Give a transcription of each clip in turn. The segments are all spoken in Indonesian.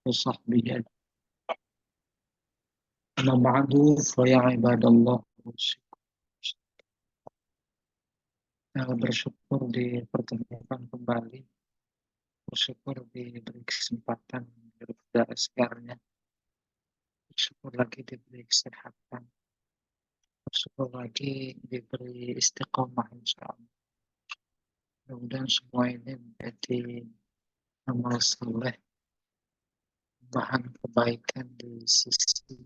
وصحبه أما بعد فيا عباد الله, bersyukur dipertemukan kembali, bersyukur diberi kesempatan dari udara segarnya, bersyukur lagi diberi kesehatan, bersyukur lagi diberi istiqomah insyaallah. Mudah-mudahan semua ini menjadi amal saleh, bahan kebaikan di sisi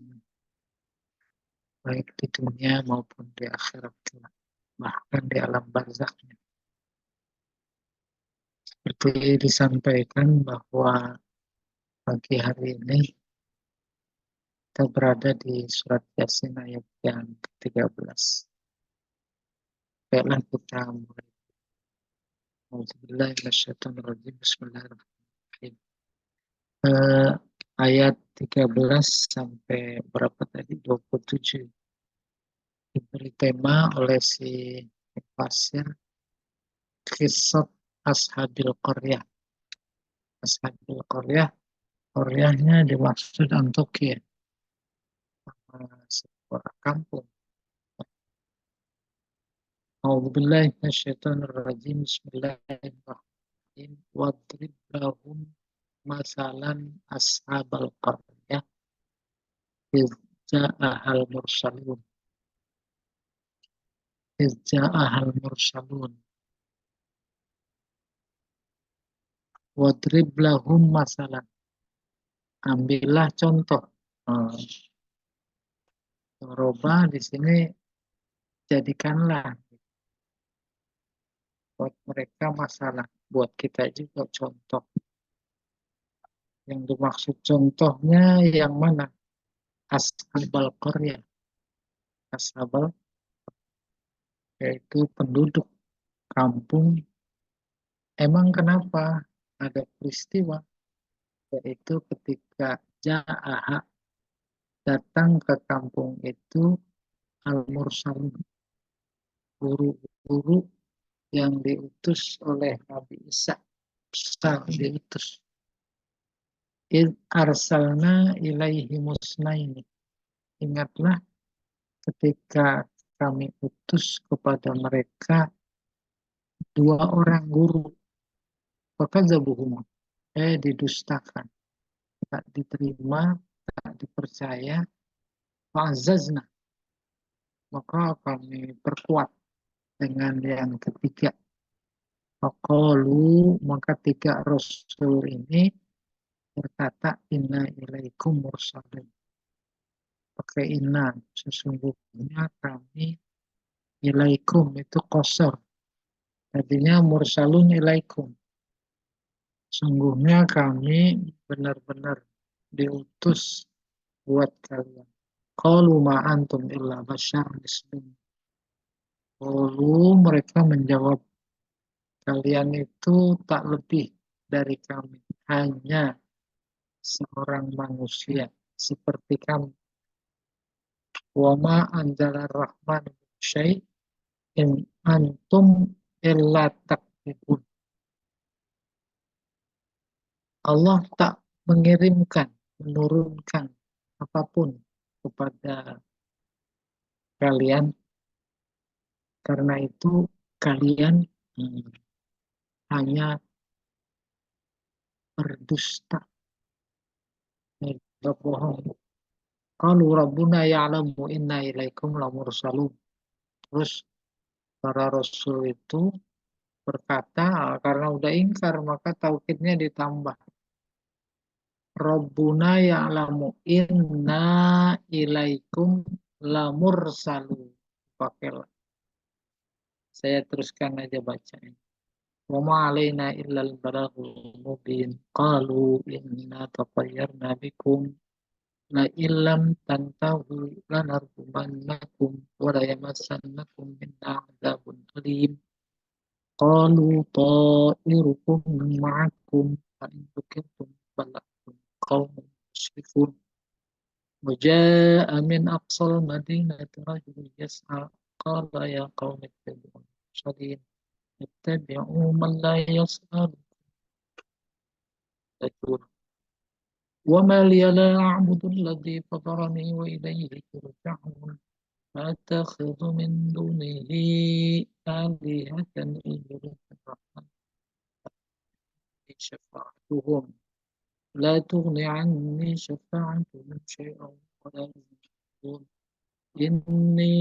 baik di dunia maupun di akhirat, bahkan di alam barzakh. Seperti disampaikan bahwa pagi hari ini kita berada di surat Yasin ayat yang ke-13. Baiklah kita mulai. Bismillahirrahmanirrahim. Ayat 13 sampai berapa tadi? 27. Diberi tema oleh si Fasir Kisah Ashabil Qaryah. Ashabil Qaryah, Qaryahnya dimaksud Antokia, sebuah kampung. A'udzubillahi minasyaitonir rajim. Bismillahirrahmanirrahim. Wadrib lahum masalan ashabal qaryah idz ja'ahal mursalun. Idz ja'ahal mursalun. Wadrib lahum masalan. Ambillah contoh. Roba di sini jadikanlah buat mereka masalah, buat kita juga contoh. Yang dimaksud contohnya yang mana? Ashabal qaryah. Ashabal, yaitu penduduk kampung. Emang kenapa ada peristiwa? Yaitu ketika Ja'aha, datang ke kampung itu al-mursalun, guru-guru yang diutus oleh Nabi Isa. Diutus. Arsalna ilaihi musnaini. Ingatlah ketika kami utus kepada mereka 2 orang guru. Fakadzabuhuma, didustakan, tak diterima, tak dipercaya. Fa'azzazna, maka kami perkuat dengan yang ketiga. Faqalu, maka 3 rasul ini berkata, inna ilaikum mursalun. Pakai inna, sesungguhnya kami ilaikum, itu qasar. Tadinya mursalun ilaikum. Sungguhnya kami benar-benar diutus buat kalian. Qalu ma antum illa basyar mislukum. Qalu, mereka menjawab, kalian itu tak lebih dari kami, hanya seorang manusia seperti kami. Wa ma anzala rahman syai' in antum illa takdzibun. Allah tak menurunkan apapun kepada kalian, karena itu kalian hanya berdusta, berbohong. Qalu rabbuna ya'lamu inna ilaikum lamursalun. Terus para rasul itu berkata, karena udah ingkar maka taukidnya ditambah. Rabbuna ya'lamu inna ilaikum lamursalun. Pakailah. Saya teruskan aja bacanya. Wa ma alaina illal balaghul mubin. Qalu inna tatayyarna bikum la illam tantahu lanarjumannakum wa la yamassannakum minna adzabun alim. Qalu ta'irukum ma'akum fa in dzukirtum bal antum qaumun musrifun. Wa jaa'a min aqsal madinati rajulun yas'a qala ya qaumi ittabi'un mursalin ittabi'u man la yas'alukum ajran وما لي لا أعبد الذي فطرني وإليه ترجعون أتخذ من دونه آلهة إن يردني الرحمن شفاعتهم لا تغني عني شفاعتهم شيئا ولا ينقذون إني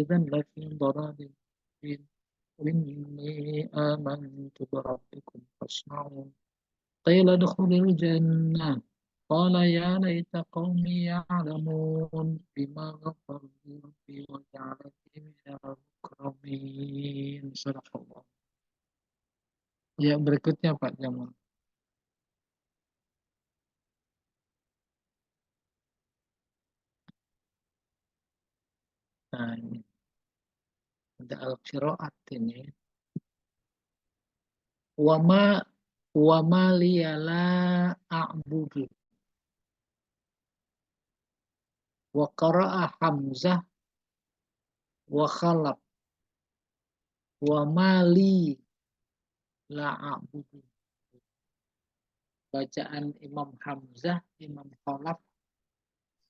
إذا لفي ضلال مبين إني آمنت بربكم فاسمعون قيل ادخل الجنة قال يا ليت قومي يعلمون بما غفر لي ربي وجعلني من المكرمين صدق الله. Ya, berikutnya Pak Jamal. Nah, ini ada al-qiraat ini. Wama wama liyala a'budu. Wa qara'a Hamzah wa khalaf. Wama li la a'budu. Bacaan Imam Hamzah, Imam Khalaf,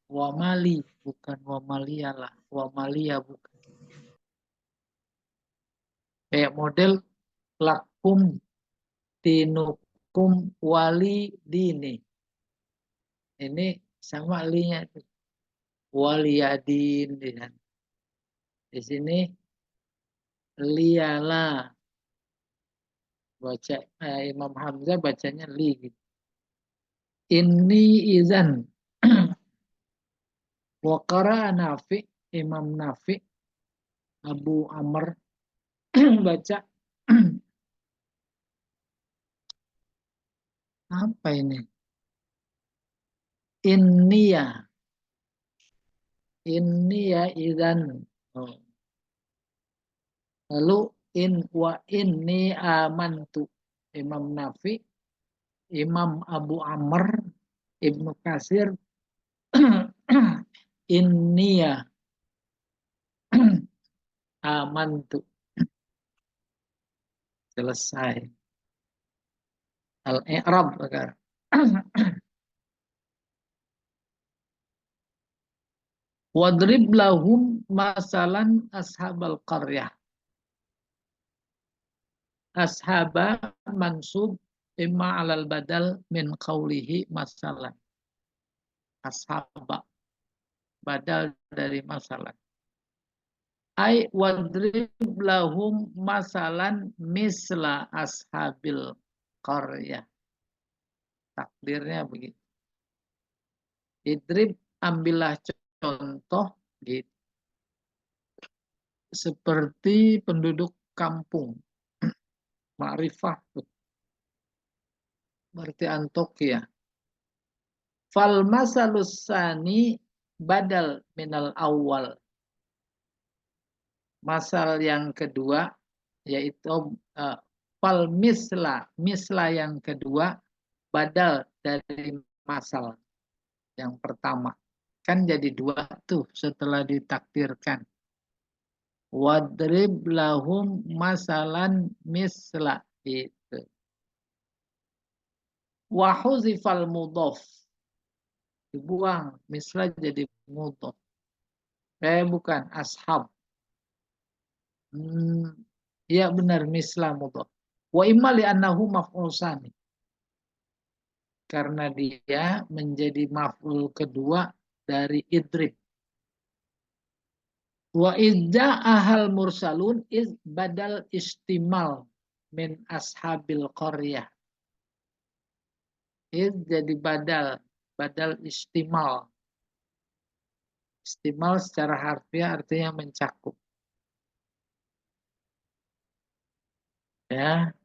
wamali bukan wamaliyalah, wamalia bukan. Kayak model lakum tinukum wali dini. Ini sama linya itu. Waliyadin dengan di sini liyala baca Imam Hamzah bacanya li gitu. Ini izan Waqara Nafi Imam Nafi Abu Amr baca apa ini? Inniya izan. Oh. Lalu wa inni amantu. Imam Nafi, Imam Abu Amr, Ibnu Kasir, inniya amantu. Selesai. Al-i'rab sekarang. Wadrib lahum masalan ashabal qaryah. Ashaba mansub imma alal badal min qawlihi masalan. Ashaba badal dari masalah. Ai wadrib lahum masalan misla ashabil qaryah. Takdirnya begitu. Idrib ambillah contoh gitu. Seperti penduduk kampung. Ma'rifah. Berarti Antokia. Fal masalus sani badal minal awal. Masal yang kedua yaitu fal misla yang kedua badal dari masal yang pertama. Kan jadi dua tuh setelah ditakdirkan. Wadrib lahum masalan misla itu. Wahuzifal mudhof. Dibuang misla jadi mudhof. Bukan ashab. Ya benar misla mudhof. Wa imma li annahu maf'ul sani. Karena dia menjadi maf'ul kedua dari idrib. Wa idza ahal mursalun iz badal istimal min ashabil qaryah. Iz jadi badal istimal. Istimal secara harfiah artinya mencakup. Ya.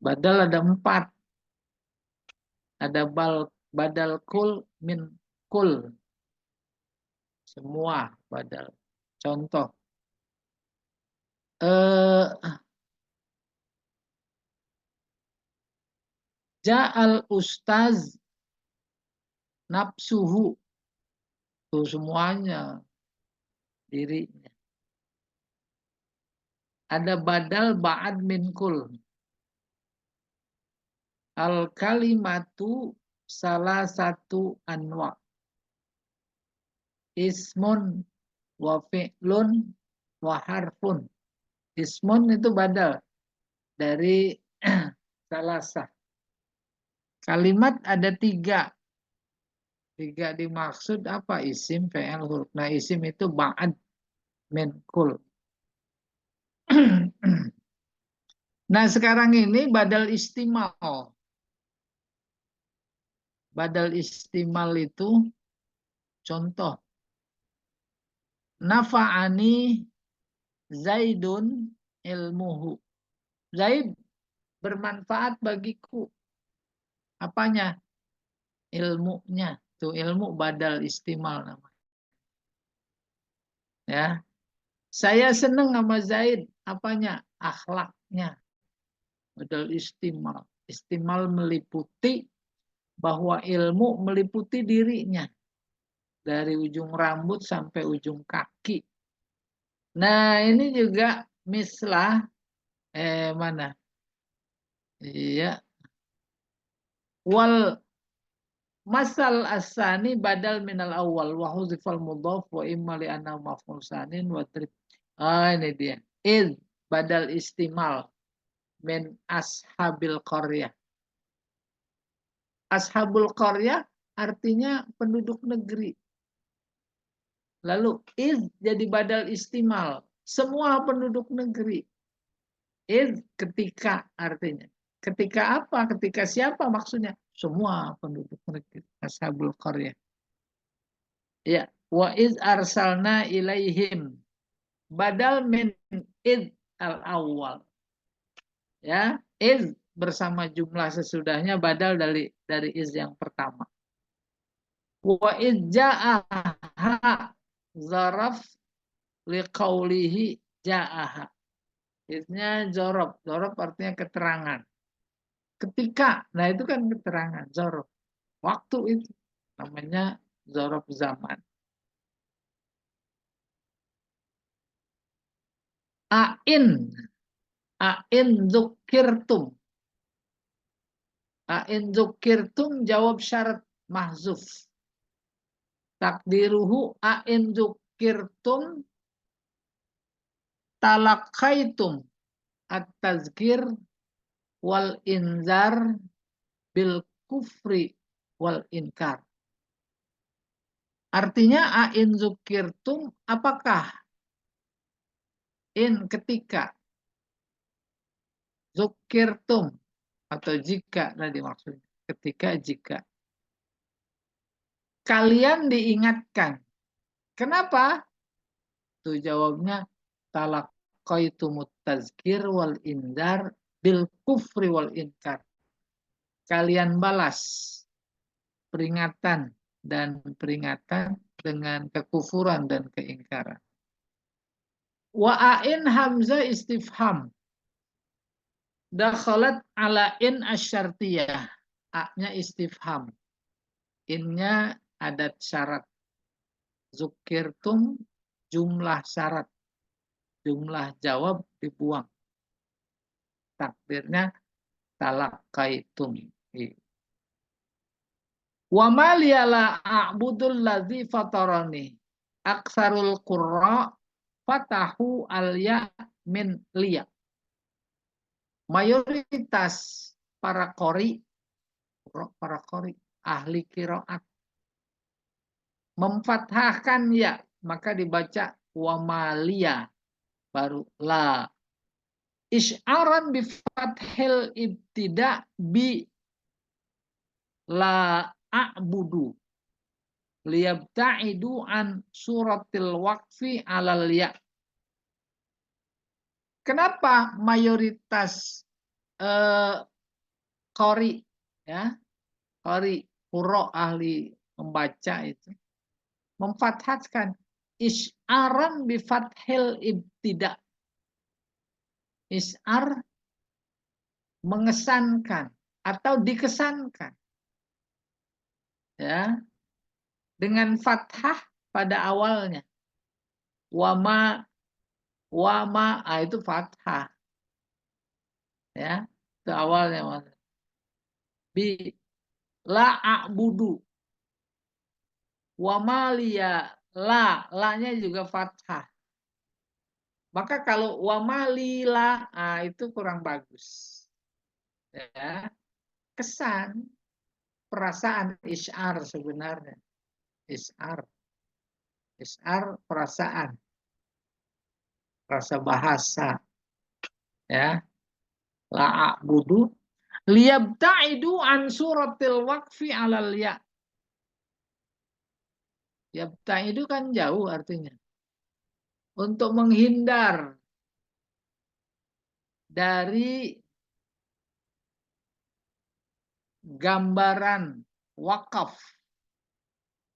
Badal ada 4. Ada badal kul min kul. Semua badal. Contoh. Ja'al ustaz nafsuhu. Itu semuanya. Dirinya. Ada badal ba'ad min kul. Al kalimatu salah satu anwa. Ismun wa fi'lun wa harfun. Ismun itu badal dari salasah. Kalimat ada tiga. Tiga dimaksud apa? Isim, fi'il, huruf. Nah, isim itu ba'ad min kul. Nah, sekarang ini badal istimal. Badal istimal itu contoh. Nafa'ani Zaidun ilmuhu. Zaid bermanfaat bagiku. Apanya? Ilmunya. Itu ilmu badal istimal namanya. Ya. Saya senang sama Zaid. Apanya? Akhlaknya. Badal istimal. Istimal meliputi bahwa ilmu meliputi dirinya. Dari ujung rambut sampai ujung kaki. Nah, ini juga mislah. Mana? Iya. Wal masal asani badal minal awal wa huzifal mudhaf wa imma li anna maf'ul sanin wa trib. Ini dia. Id badal istimal min ashabil qaryah. Ashabul qaryah artinya penduduk negeri. Lalu id jadi badal istimal. Semua penduduk negeri. Id ketika artinya. Ketika apa? Ketika siapa maksudnya? Semua penduduk negeri. Ashabul qaryah. Ya, wa iz arsalna ilaihim badal min id al awal. Ya, iz bersama jumlah sesudahnya badal dari iz yang pertama. Wa iz ja'aha zaraf liqaulihi ja'aha. Iznya zorob. Zorob artinya keterangan. Ketika, nah itu kan keterangan. Zorob. Waktu itu namanya zorob zaman. Ain. Ain zukirtum. Ain zukirtum jawab syarat mahzuf. Takdiruhu ain zukirtum talakaitum at-tazkir wal inzar bil kufri wal inkar. Artinya ain zukirtum apakah? In ketika. Zukirtum atau jika tadi maksudnya. Ketika jika. Kalian diingatkan. Kenapa? Itu jawabnya talaqaitumut tazkir wal indar bil kufri wal inkar. Kalian balas peringatan dan peringatan dengan kekufuran dan keingkaran. Wa ain hamzah istifham. Dakhalat ala in asyartiyah. A-nya istifham. In-nya adat syarat. Zukirtum jumlah syarat. Jumlah jawab dibuang. Takdirnya talaqaitum. Wa ma liyala a'budul ladzi fatarani. Aksarul qurra fatahu al-ya min liya. Mayoritas para qori ahli qiraat memfathahkan ya, maka dibaca wa maliya baru la. Isy'aran bi fathil ibtida bi la a'budu liyabta'idu an suratil waqfi alal ya. Kenapa mayoritas qori ya, qori qurra ahli membaca itu memfathahkan isy'aran bi fathil ibtida. Isy'ar mengesankan atau dikesankan ya dengan fathah pada awalnya. Wama itu fathah ya, itu awalnya. bi la a'budu wa maliya la-nya juga fathah. Maka kalau wa malila itu kurang bagus. Ya, kesan, perasaan isyar sebenarnya. Isyar perasaan, rasa bahasa. Ya, la a'budu liyabta'idu an suratil waqfi 'alal ya. Yabta'idu kan jauh artinya. Untuk menghindar dari gambaran wakaf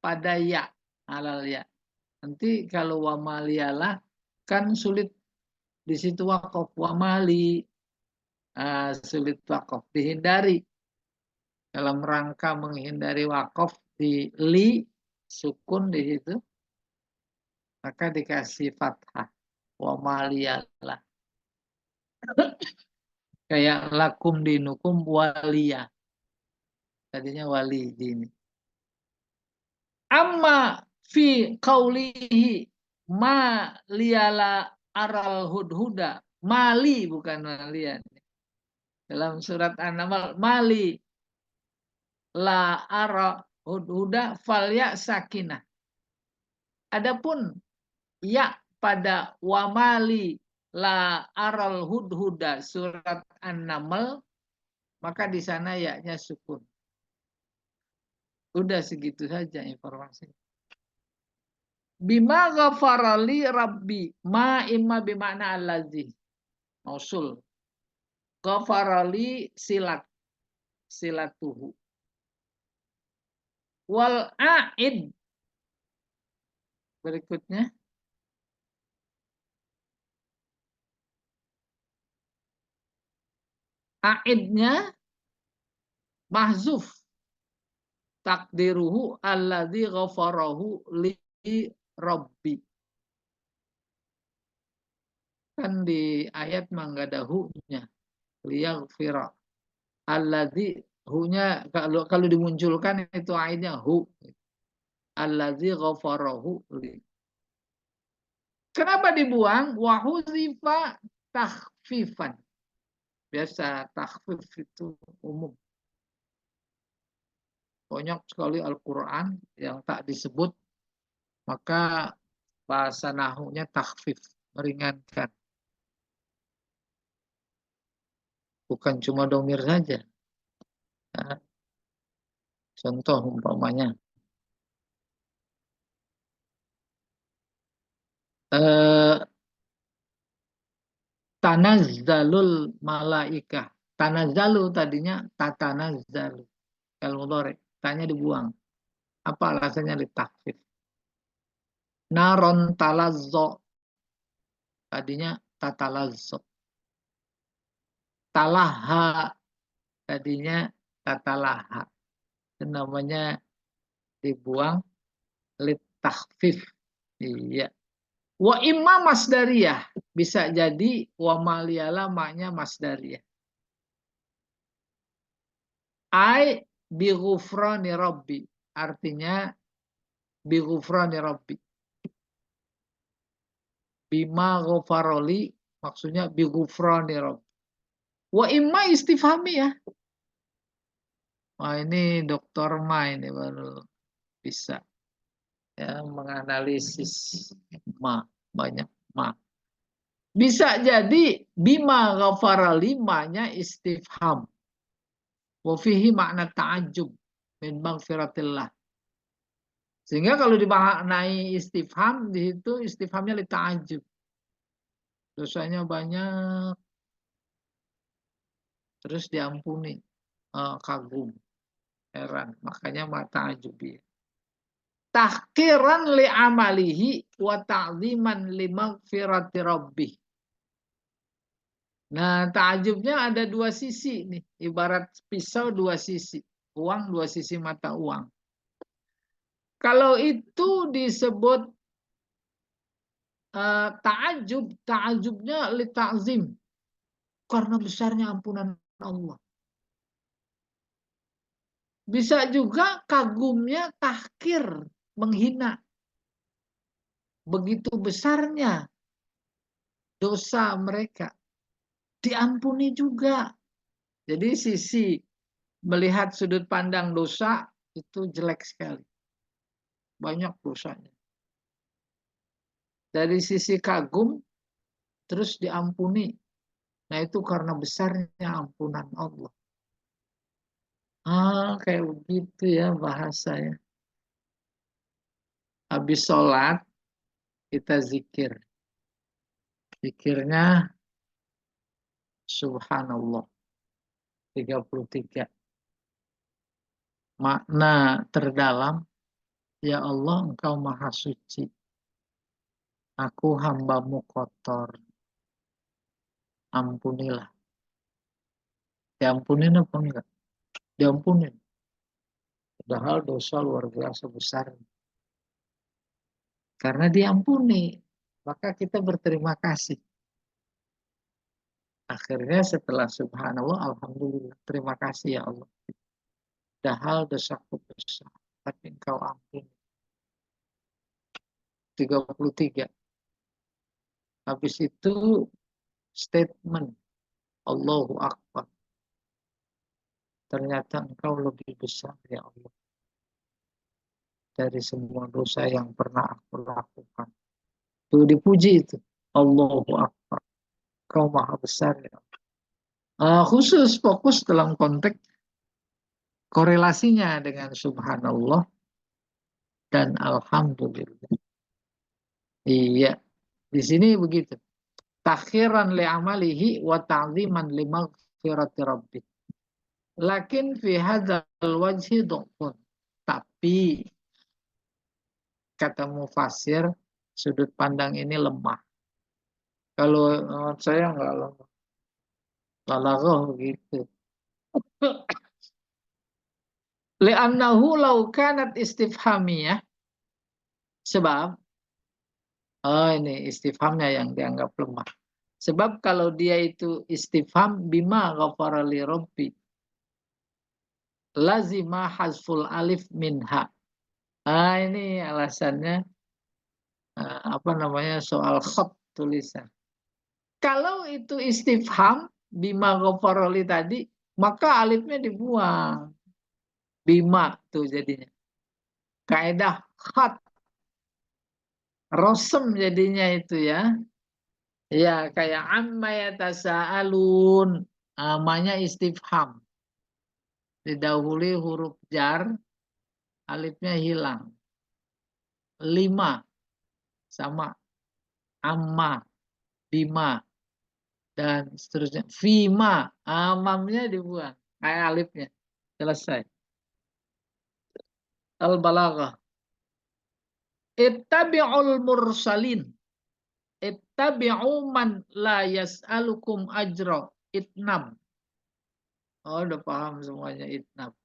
pada ya, 'alal ya. Nanti kalau wa maliyalah kan sulit di situ wakaf, wa mali sulit wakaf, dihindari. Dalam rangka menghindari wakaf di li, sukun di situ, maka dikasih fathah. Wa maliyalah. Kayak lakum dinukum waliyah. Tadinya wali dini. Amma fi qawlihi ma liyala aral hudhuda. Mali bukan malian. Dalam surat An-Naml, mali la ara hudhuda falya sakinah. Adapun ya pada wamali la aral hudhuda surat An-Naml, maka di sana ya-nya sukun. Udah segitu saja informasi. Bima ghafarali rabbi ma imma bima'na allazi mausul. Ghafarali silatuhu. Wal a'id berikutnya a'idnya mahzuf takdiruhu alladzi ghafarahu li rabbi. Kan di ayat manggada hu-nya liyaghfira alladzi hu-nya kalau dimunculkan itu aidnya hu alladzi ghafarahu li. Kenapa dibuang? Wa huzifa takhfifan. Biasa takhfif itu umum. Banyak sekali Al-Qur'an yang tak disebut, maka bahasa nahunya takhfif, meringankan. Bukan cuma domir saja. Nah, contoh umpamanya. Tanazzalul malaikah. Tanazzalu tadinya tatanazzalu. Kalau mudhari, tanya dibuang. Apa alasannya ditakfif? Naron talazzo. Tadinya tatalazzo. Talaha. Tadinya tatalaha. Itu namanya dibuang litakfif. Iya. Wa imma masdariyah. Bisa jadi wa maliyala maknya masdariyah. Ai bi ghufrani rabbi. Artinya bi ghufrani rabbi. Bima ghafaroli maksudnya bi ghufrani rabbi. Wa imma istifhami ya. Wah ini Dr. Ma ini baru bisa ya menganalisis ma, banyak ma. Bisa jadi bima ghafarali ma-nya istifham. Wa fihi makna ta'ajjub min maghfiratillah. Sehingga kalau dimaknai istifham di situ istifhamnya li ta'ajjub. Dosanya banyak terus diampuni, kagum, heran, makanya mata ajubi. Tahkiran li amalihi wa ta'ziman li maghfirati rabbih. Nah, ta'ajubnya ada dua sisi nih, ibarat pisau dua sisi, uang dua sisi mata uang. Kalau itu disebut ta'ajub, ta'ajubnya li ta'zim karena besarnya ampunan Allah. Bisa juga kagumnya tahkir, menghina. Begitu besarnya dosa mereka, diampuni juga. Jadi sisi melihat sudut pandang dosa itu jelek sekali. Banyak dosanya. Dari sisi kagum, terus diampuni. Nah itu karena besarnya ampunan Allah. Kayak begitu ya bahasanya. Habis sholat, kita zikir. Zikirnya Subhanallah 33. Makna terdalam, ya Allah engkau maha suci. Aku hambamu kotor. Ampunilah. Diampunin apa enggak? Diampunin. Padahal dosa luar biasa besar. Karena diampuni. Maka kita berterima kasih. Akhirnya setelah subhanallah, alhamdulillah. Terima kasih ya Allah. Padahal dosaku besar. Tapi engkau ampuni. 33. Habis itu statement. Allahu Akbar. Ternyata engkau lebih besar ya Allah. Dari semua dosa yang pernah aku lakukan. Itu dipuji itu. Allahu Akbar. Kau maha besar ya. Khusus fokus dalam konteks korelasinya dengan subhanallah dan alhamdulillah. Iya, di sini begitu. Takhiran li amalihi wa ta'ziman li maghfirati rabbih. Lakin fi hadzal wajhi dhu'fun. Tapi kata mufasir, sudut pandang ini lemah. Kalau saya enggak lemah. Balaghah gitu. Li'annahu law kanat istifhamiyah. Sebab ini istifhamnya yang dianggap lemah. Sebab kalau dia itu istifham bima ghafara li rabbi, lazima hazful alif minha. Ini alasannya apa namanya soal khat tulisan. Kalau itu istifham bima ghafara li tadi, maka alifnya dibuang. Bima tuh jadinya. Kaidah khat rosem jadinya itu ya. Ya kayak amma yatasaalun. Namanya istifham. Didahului huruf jar, alifnya hilang. 5 sama amma, bima, dan seterusnya. Fima, amamnya dibuang. Kayak alifnya. Selesai. Al-balaghah. Ittabi'ul mursalin. Ittabi'u man la yas'alukum ajra. Itnab. Oh, udah paham semuanya itnab.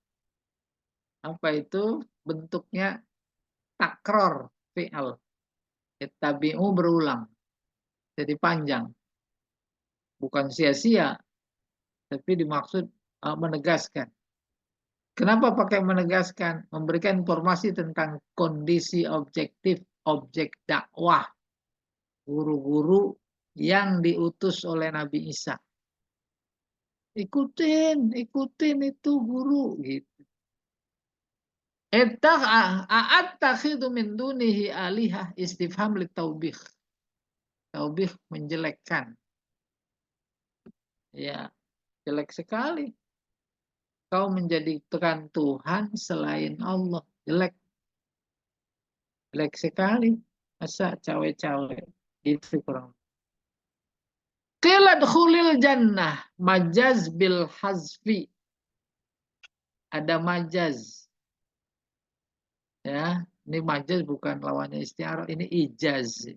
Apa itu? Bentuknya takror fi'al. Ittabi'u berulang. Jadi panjang. Bukan sia-sia, tapi dimaksud menegaskan. Kenapa pakai menegaskan? Memberikan informasi tentang kondisi objektif objek dakwah guru-guru yang diutus oleh Nabi Isa. Ikutin itu guru gitu. A'attakhidu min dunihi alihah istifham litaubih. Taubih menjelekkan. Ya, jelek sekali. Kau menjadikan Tuhan selain Allah. Jelek. Jelek sekali. Masa cawe-cawe. Itu kurang. Qila dkhulil jannah. Majaz bil hazfi. Ada majaz. Ya, ini majaz bukan lawannya istiarah. Ini ijaz.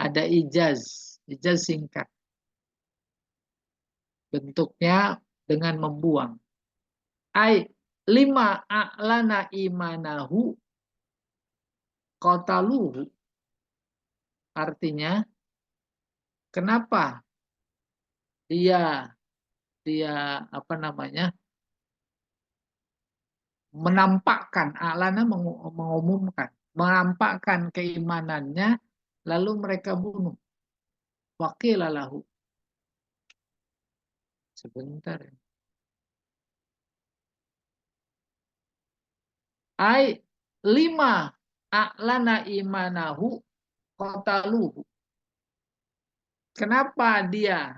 Ada ijaz. Ijaz singkat. Bentuknya dengan membuang. Ai lima a'lana imanahu qataluhu. Artinya kenapa dia apa namanya menampakkan, a'lana mengumumkan, menampakkan keimanannya, lalu mereka bunuh. Waqila lahu. Sebentar. Ai lima a'lana imanahu qataluhu. Kenapa dia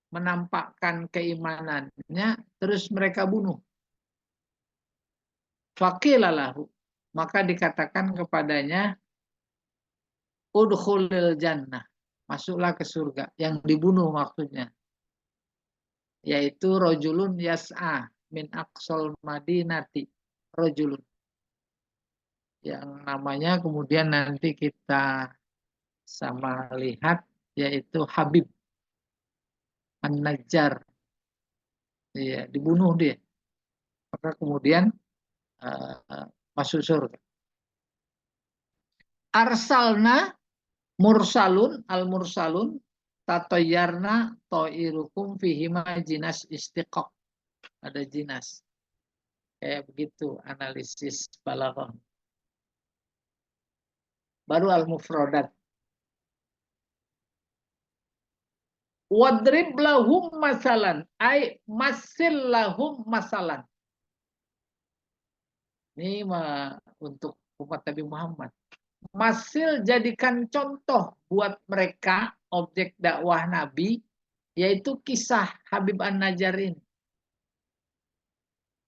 menampakkan keimanannya terus mereka bunuh? Faqila lahu. Maka dikatakan kepadanya, udkhulil jannah. Masuklah ke surga. Yang dibunuh maksudnya. Yaitu rojulun yas'a min aqsal madinati. Rojulun. Yang namanya kemudian nanti kita sama lihat, yaitu Habib An-Najjar. Ya, dibunuh dia. Maka kemudian masuk surga. Arsalna mursalun al-mursalun tatoyarna to'irukum fihima jinas istiqaq. Ada jinas. Kayak begitu analisis balaghah. Baru al-mufradat. Wadrib lahum masalan. Ay masil lahum masalan. Ini untuk umat Nabi Muhammad. Masil jadikan contoh buat mereka objek dakwah Nabi, yaitu kisah Habib An-Najjar ini.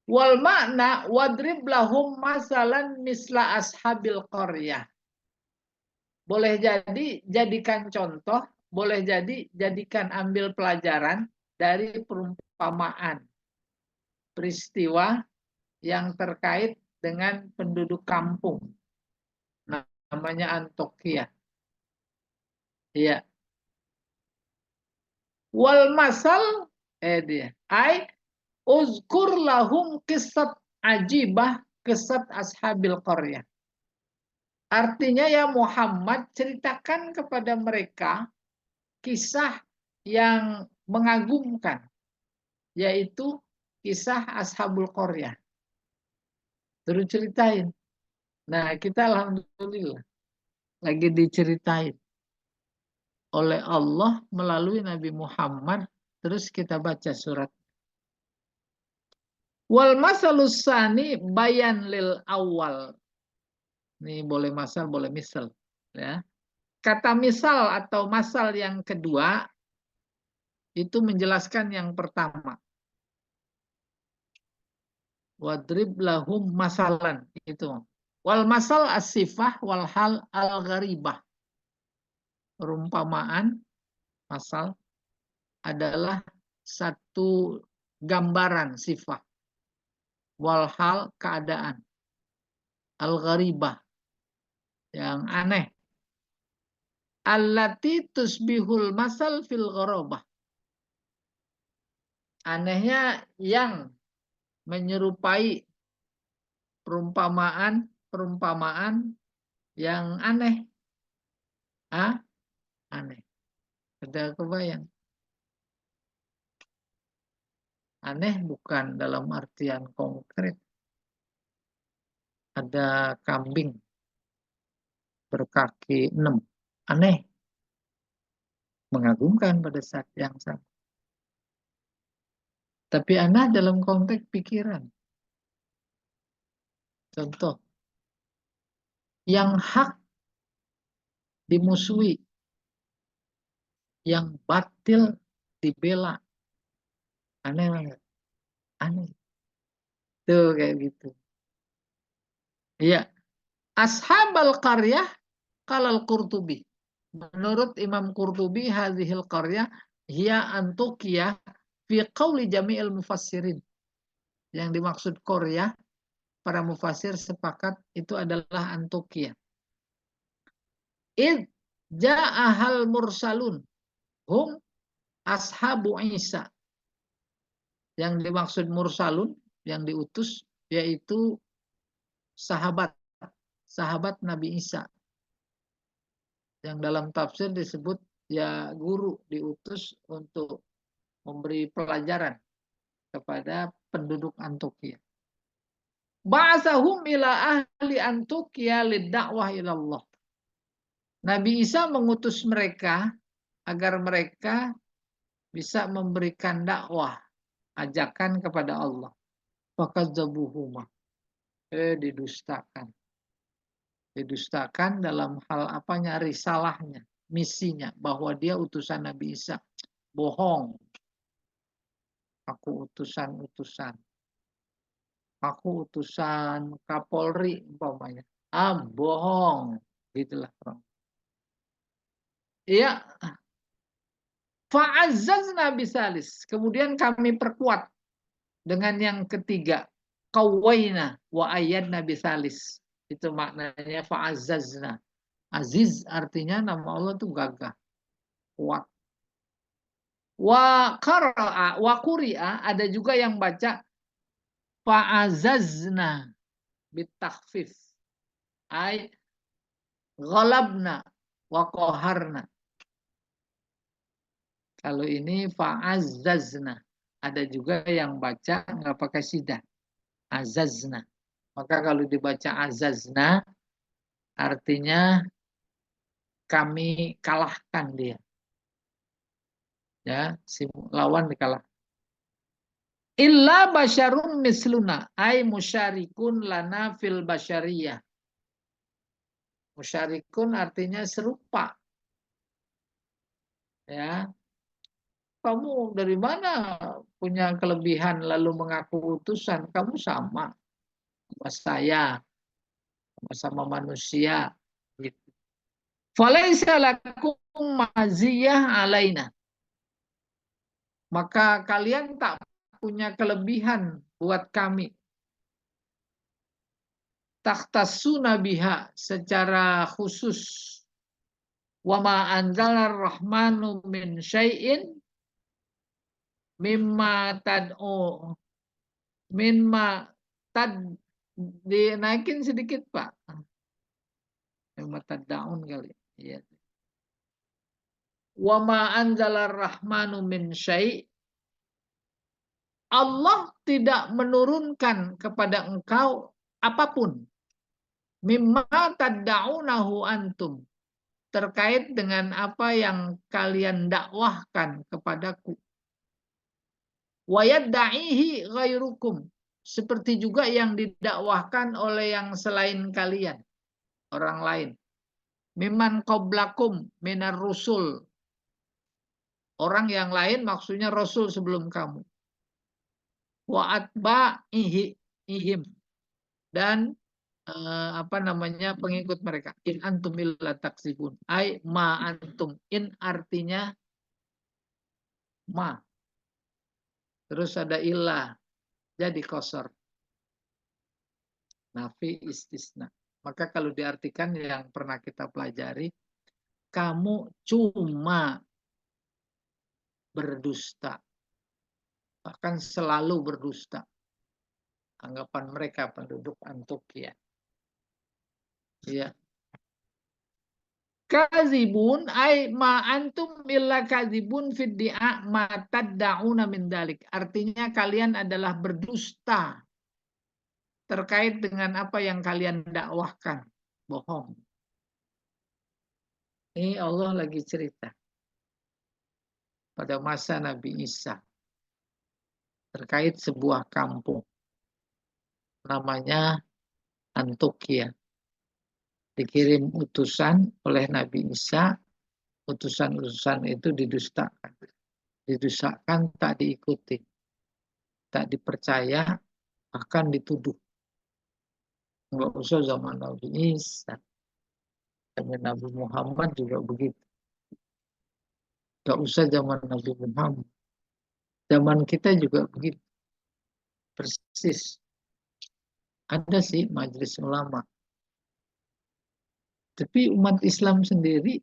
Wal makna wadrib lahum masalan misla ashabil qaryah. Boleh jadi jadikan contoh, boleh jadi jadikan ambil pelajaran dari perumpamaan peristiwa yang terkait dengan penduduk kampung. Namanya Antokia. Iya. Wal masal dia. Ai uzkur lahum qissat ajibah qissat ashabil qaryah. Artinya ya Muhammad, ceritakan kepada mereka kisah yang mengagumkan, yaitu kisah ashabul qaryah. Terus ceritain. Nah, kita alhamdulillah lagi diceritain oleh Allah melalui Nabi Muhammad. Terus kita baca surat. Wal masalus sani bayan lil awal. Ini boleh masal, boleh misal. Ya. Kata misal atau masal yang kedua itu menjelaskan yang pertama. Wadrib lahum masalan. Itu. Wal masal as-sifah wal hal al-gharibah. Perumpamaan masal adalah satu gambaran sifat. Wal hal keadaan. Al-gharibah. Yang aneh. Allati tusbihul masal fil gharabah. Anehnya yang menyerupai perumpamaan yang aneh. Aneh. Ada kebayang? Aneh bukan dalam artian konkret. Ada kambing berkaki 6. Aneh. Mengagumkan pada saat yang sama. Tapi aneh dalam konteks pikiran. Contoh. Yang hak dimusuhi. Yang batil dibela. Aneh banget. Aneh. Tuh kayak gitu. Iya. Ashabal qaryah kalal Qurtubi. Menurut Imam Qurtubi, hadhil qaryah hiya Antokia fi qauli jami'il mufassirin. Yang dimaksud Korea, para mufassir sepakat itu adalah Antokia. Id ja'ahal mursalun hum ashabu Isa. Yang dimaksud mursalun, yang diutus, yaitu sahabat Nabi Isa. Yang dalam tafsir disebut ya guru, diutus untuk memberi pelajaran kepada penduduk Antokia. Ba'atsahum ila ahli Antukia lid-da'wah ila Allah. Nabi Isa mengutus mereka agar mereka bisa memberikan dakwah, ajakan kepada Allah. Fakadzabuhuma. Didustakan. Didustakan dalam hal apanya? Risalahnya, misinya, bahwa dia utusan Nabi Isa. Bohong. Aku utusan-utusan. Aku utusan Kapolri umpamanya. Bohong. Gitulah. Iya. Fa'azzazna bisalis. Kemudian kami perkuat dengan yang ketiga. Qawaina wa ayyadna bisalis. Itu maknanya fa'azzazna. Aziz artinya nama Allah itu gagah, kuat. Wa qara'a wa quri'a, ada juga yang baca fa'azazna bitakhfif. Ai ghalabna wa qaharna. Kalau ini fa'azzazna. Ada juga yang baca nggak pakai sidah. Azazna. Maka kalau dibaca azazna, artinya kami kalahkan dia. Ya, si lawan dikalahkan. Illa basyarum misluna, ay musyarikun lana fil basyariyah. Musyarikun artinya serupa. Ya, kamu dari mana punya kelebihan lalu mengaku utusan? Kamu sama saya, sama manusia. Gitu. Falaisa lakum maziyah alaina. Maka kalian tak punya kelebihan buat kami. Takhtasuna biha secara khusus. Wa ma anzalar rahmanu min syai'in mimma tad'u mimma tad dinaikin sedikit Pak. Mimma tad'un kali. Iya. Wa ma anzalar rahmanu min syai'. Allah tidak menurunkan kepada engkau apapun. Mimma tad'unahu antum. Terkait dengan apa yang kalian dakwahkan kepadaku. Wa yadda'ihi ghairukum. Seperti juga yang didakwahkan oleh yang selain kalian. Orang lain. Mimman qablakum minar rusul. Orang yang lain maksudnya Rasul sebelum kamu. Wa atba'ihim. Dan pengikut mereka. In antum illa taksibun. Ai ma antum. In artinya ma. Terus ada ilah. Jadi kosor. Nafi istisna. Maka kalau diartikan yang pernah kita pelajari, kamu cuma berdusta. Bahkan selalu berdusta. Anggapan mereka penduduk Antukia. Ya. Kazibun ay ma antum illa kazibun fid di'a ma tad'una min dalik. Artinya kalian adalah berdusta terkait dengan apa yang kalian dakwahkan. Bohong. Ini Allah lagi cerita pada masa Nabi Isa terkait sebuah kampung namanya Antukia. Dikirim utusan oleh Nabi Isa, utusan-utusan itu didustakan. Didustakan, tak diikuti, tak dipercaya, bahkan dituduh. Enggak usah zaman Nabi Isa, zaman Nabi Muhammad juga begitu. Enggak usah zaman Nabi Muhammad, zaman kita juga begitu. Persis. Ada sih majelis ulama, tapi umat Islam sendiri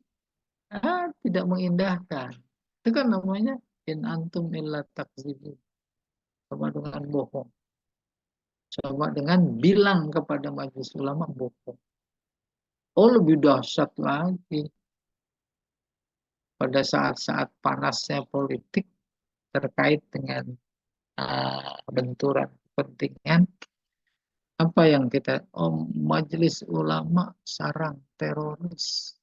tidak mengindahkan. Itu kan namanya in antum illa takzibun. Sama dengan bohong. Sama dengan bilang kepada majelis ulama bohong. Oh, lebih dahsyat lagi. Pada saat-saat panasnya politik terkait dengan benturan kepentingan, Apa yang kita, oh, majelis ulama sarang teroris.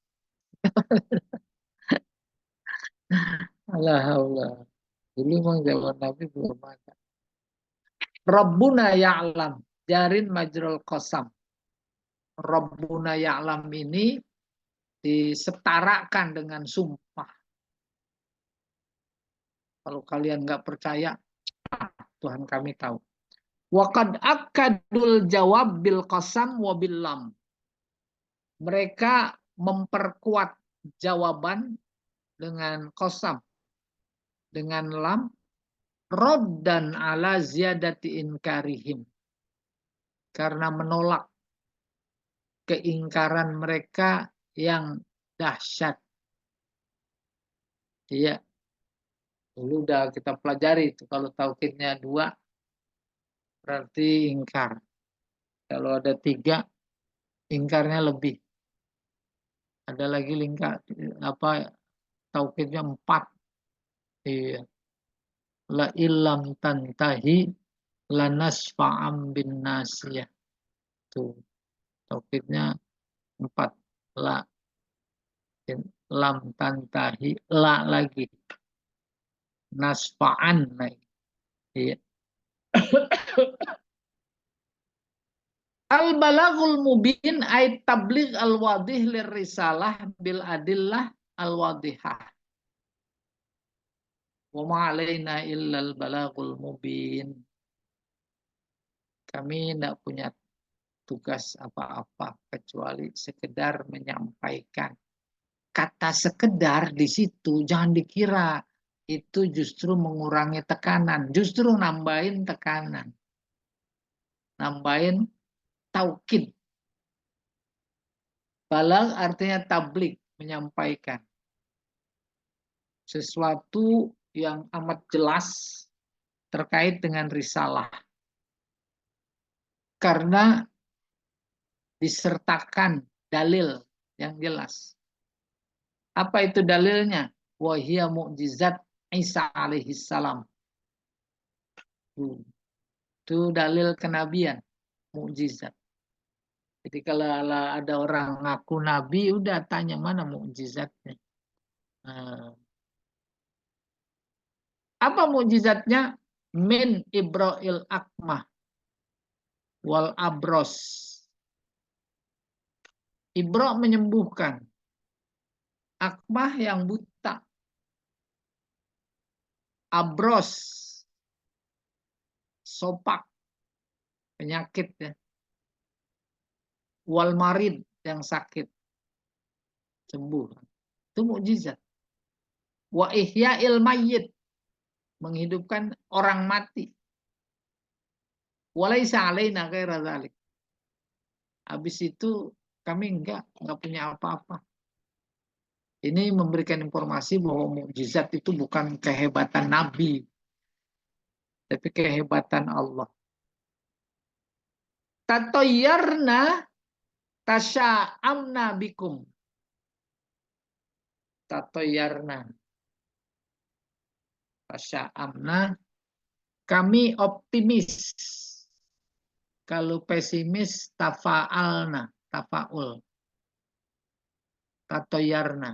Allah Allah. Dulu memang zaman Nabi belum ada. Rabbuna ya'lam. Jarin majrul qasam. Rabbuna ya'lam ini disetarakan dengan sumpah. Kalau kalian nggak percaya, Tuhan kami tahu. Waqad akadul jawab bil qasam wa bil lam. Mereka memperkuat jawaban dengan qasam, dengan lam, raddan ala ziyadati inkarihim. Karena menolak keingkaran mereka yang dahsyat. Iya, dulu udah kita pelajari itu. Kalau tauhidnya 2, berarti ingkar. Kalau ada 3, ingkarnya lebih. Ada lagi lingkar apa, tauhidnya 4. Iya. La illam tantahi lanasfa'am bin nasiyah. Tuh, tauhidnya 4. La, lam tantahi, la lagi. Nasfa'an lagi. Iya. Al-balaghul mubin ay tabligh al-wadih lirrisalah bil adillah al-wadihah. Wa ma alaina illa al-balaghul mubin. Kami tidak punya tugas apa-apa kecuali sekedar menyampaikan. Kata sekedar di situ jangan dikira itu justru mengurangi tekanan, justru nambahin tekanan. Nambahin taukid. Balag artinya tablik, menyampaikan sesuatu yang amat jelas terkait dengan risalah. Karena disertakan dalil yang jelas. Apa itu dalilnya? Wahia mu'jizat Isa alaihissalam. Itu dalil kenabian, mukjizat. Jadi kalau ada orang ngaku nabi, udah tanya mana mukjizatnya. Apa mukjizatnya? Min ibra'il akmah wal abros. Ibra' menyembuhkan. Akmah yang buta. Abros, sopak, penyakit ya. Wal marid, yang sakit, sembuh. Itu mukjizat. Wa ihya'il mayyit, menghidupkan orang mati. Walaisa alaina ghaira dzalik. Habis itu kami enggak punya apa-apa. Ini memberikan informasi bahwa mukjizat itu bukan kehebatan Nabi, tapi kehebatan Allah. Tatoyarna tasya'amna bikum. Tatoyarna tasya'amna, kami optimis. Kalau pesimis tafa'alna, tafa'ul. Tatoyarna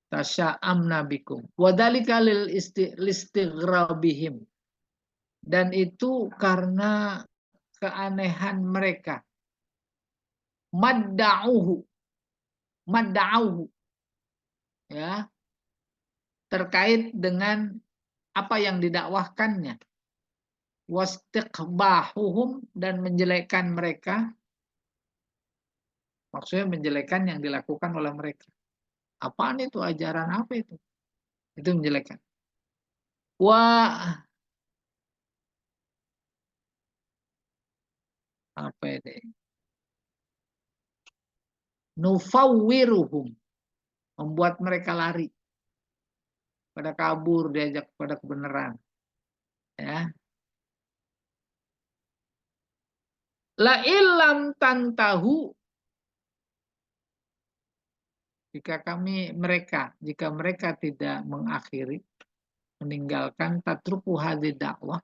tasya'amna bikum. Wadhalika lil istighrabihim. Dan itu karena keanehan mereka. Madda'uhu. Ya, terkait dengan apa yang didakwahkannya. Wastiqbahuhum, dan menjelekkan mereka. Maksudnya menjelekkan yang dilakukan oleh mereka. Apaan itu? Ajaran apa itu? Itu menjelekkan. Wah, apa ini? Nufawwiruhum, membuat mereka lari, pada kabur, diajak pada kebenaran. Ya. La illam tantahu, jika mereka tidak mengakhiri, meninggalkan tatruku hadhihi dakwah,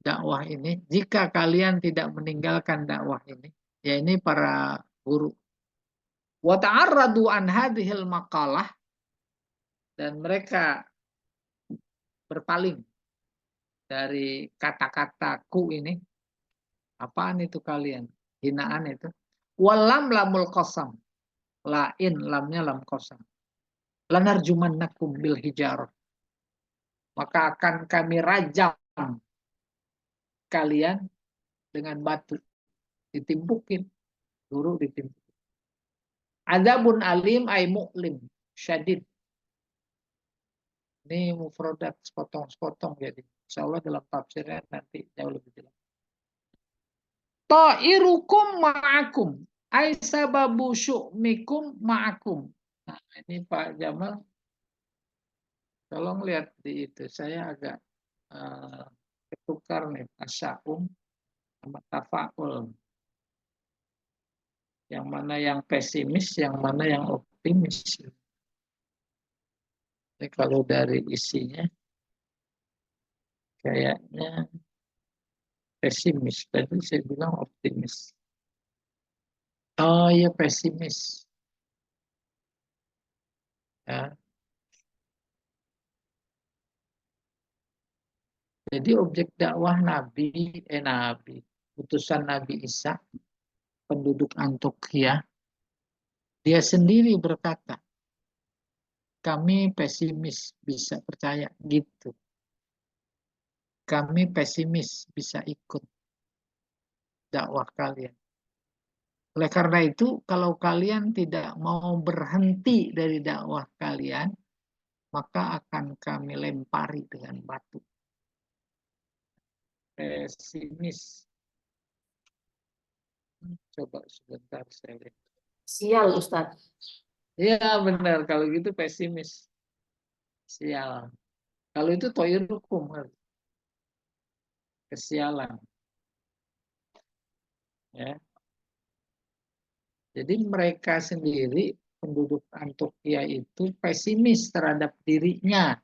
dakwah ini, jika kalian tidak meninggalkan dakwah ini, ya ini para guru. Wa ta'arradu an hadhil maqalah, dan mereka berpaling dari kata-kataku ini. Apaan itu kalian? Hinaan itu. Walam lamul qasam. Lain lamnya lam qasam. Lanarjumannakum bil hijarah. Maka akan kami rajam kalian dengan batu. Ditimpukin. Guru ditimpukin. Adzabun alim ay mu'lim. Syadid. Ini mufradat sepotong-sepotong jadi. Insya Allah dalam tafsirnya nanti jauh lebih jelas. Ta'irukum ma'akum. Ay sababu syu'mikum ma'akum. Nah, ini Pak Jamal. Tolong lihat di itu. Saya agak ketukar nih. Asya'um sama tafa'ul. Yang mana yang pesimis, yang mana yang optimis. Ini kalau dari isinya kayaknya pesimis. Tadi saya bilang optimis. Oh iya pesimis. Ya. Jadi objek dakwah Nabi, utusan Nabi Isa, penduduk Antiokhia, dia sendiri berkata, kami pesimis bisa percaya gitu. Kami pesimis bisa ikut dakwah kalian. Oleh karena itu, kalau kalian tidak mau berhenti dari dakwah kalian, maka akan kami lempari dengan batu. Pesimis. Coba sebentar saya lihat. Sial, Ustadz. Iya benar, kalau gitu pesimis. Sial. Kalau itu toirukum, kesialan. Ya. Jadi mereka sendiri, penduduk Antiokhia itu pesimis terhadap dirinya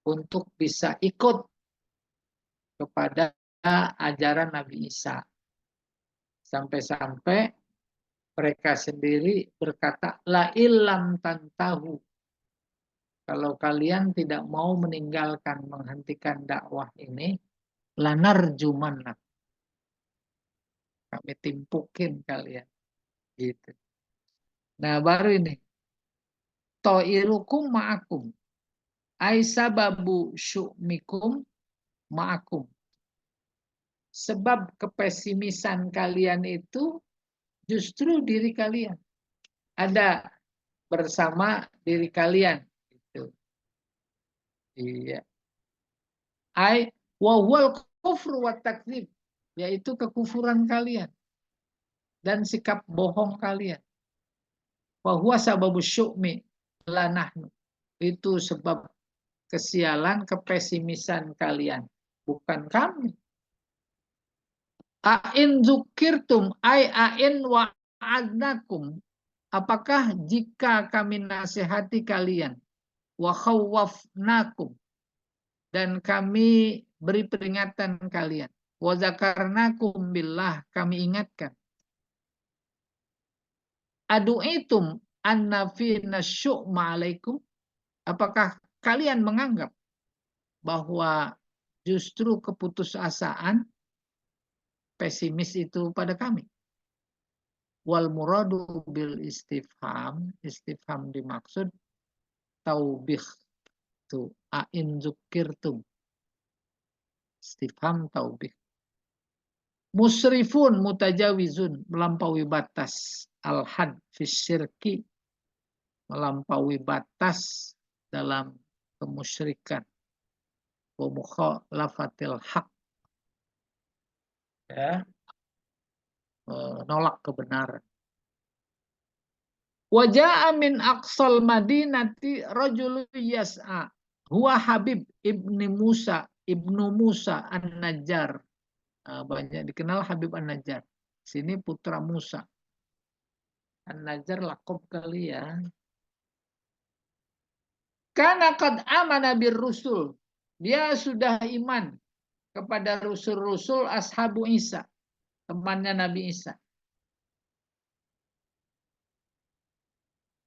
untuk bisa ikut kepada ajaran Nabi Isa. Sampai-sampai mereka sendiri berkata, la illam tantahu. Kalau kalian tidak mau meninggalkan, menghentikan dakwah ini, lanar jumannak. Kami timpukin kalian. Gitu. Nah baru ini. To'irukum ma'akum. Aisababu syu'mikum ma'akum. Sebab kepesimisan kalian itu justru diri kalian. Ada bersama diri kalian. Gitu. Iya. Ai wawal kufru wa takdzib, yaitu kekufuran kalian dan sikap bohong kalian. Wa huwa sababu syu'mi la nahnu. Itu sebab kesialan, kepesimisan kalian, bukan kami. A'in zukirtum ay a'in wa'adnakum. Apakah jika kami nasihati kalian, wa khawwafnakum, dan kami beri peringatan kalian, wa zakarnakum billah, kami ingatkan, adu'itum anna fina syu'ma alaikum, apakah kalian menganggap bahwa justru keputusasaan, pesimis itu pada kami? Wal muradu bil istifham, istifham dimaksud taubih, tu ain zukirtum, istifham taubih. Musrifun mutajawizun, melampaui batas, al-had fisyirki, melampaui batas dalam kemusyrikan, wa mukhalafatil haq, ya, menolak kebenaran. Waja'a min aqsal madinati rajulun yas'a huwa Habib ibni Musa An-Najjar. Banyak dikenal Habib An-Najjar. Sini putra Musa. An-Najjar lakob kali ya. Karena qad amana bir rusul. Dia sudah iman kepada rusul-rusul ashabu Isa, temannya Nabi Isa.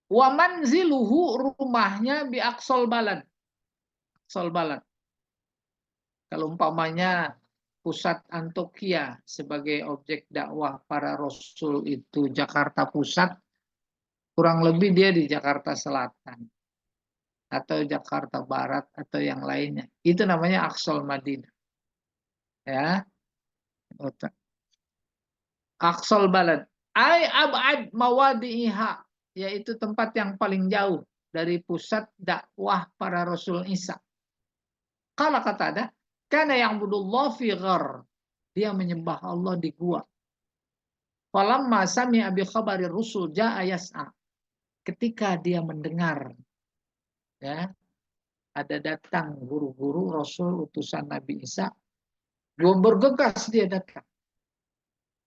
Wa manziluhu, rumahnya bi aqsal balad. Aqsal balad. Kalau umpamanya pusat Antioquia sebagai objek dakwah para rasul itu Jakarta Pusat, kurang lebih dia di Jakarta Selatan atau Jakarta Barat atau yang lainnya. Itu namanya Aqsal Madinah. Ya. Aqsal balad. Ai ab'ad mawadi'iha, yaitu tempat yang paling jauh dari pusat dakwah para rasul Isa. Kalau kata ada, karena yang budullah fi ghar, dia menyembah Allah di gua. Falamma sami'a bi khabari rusul ja'a yas'a. Ketika dia mendengar, ya, ada datang guru-guru Rasul utusan Nabi Isa, dia bergegas dia datang.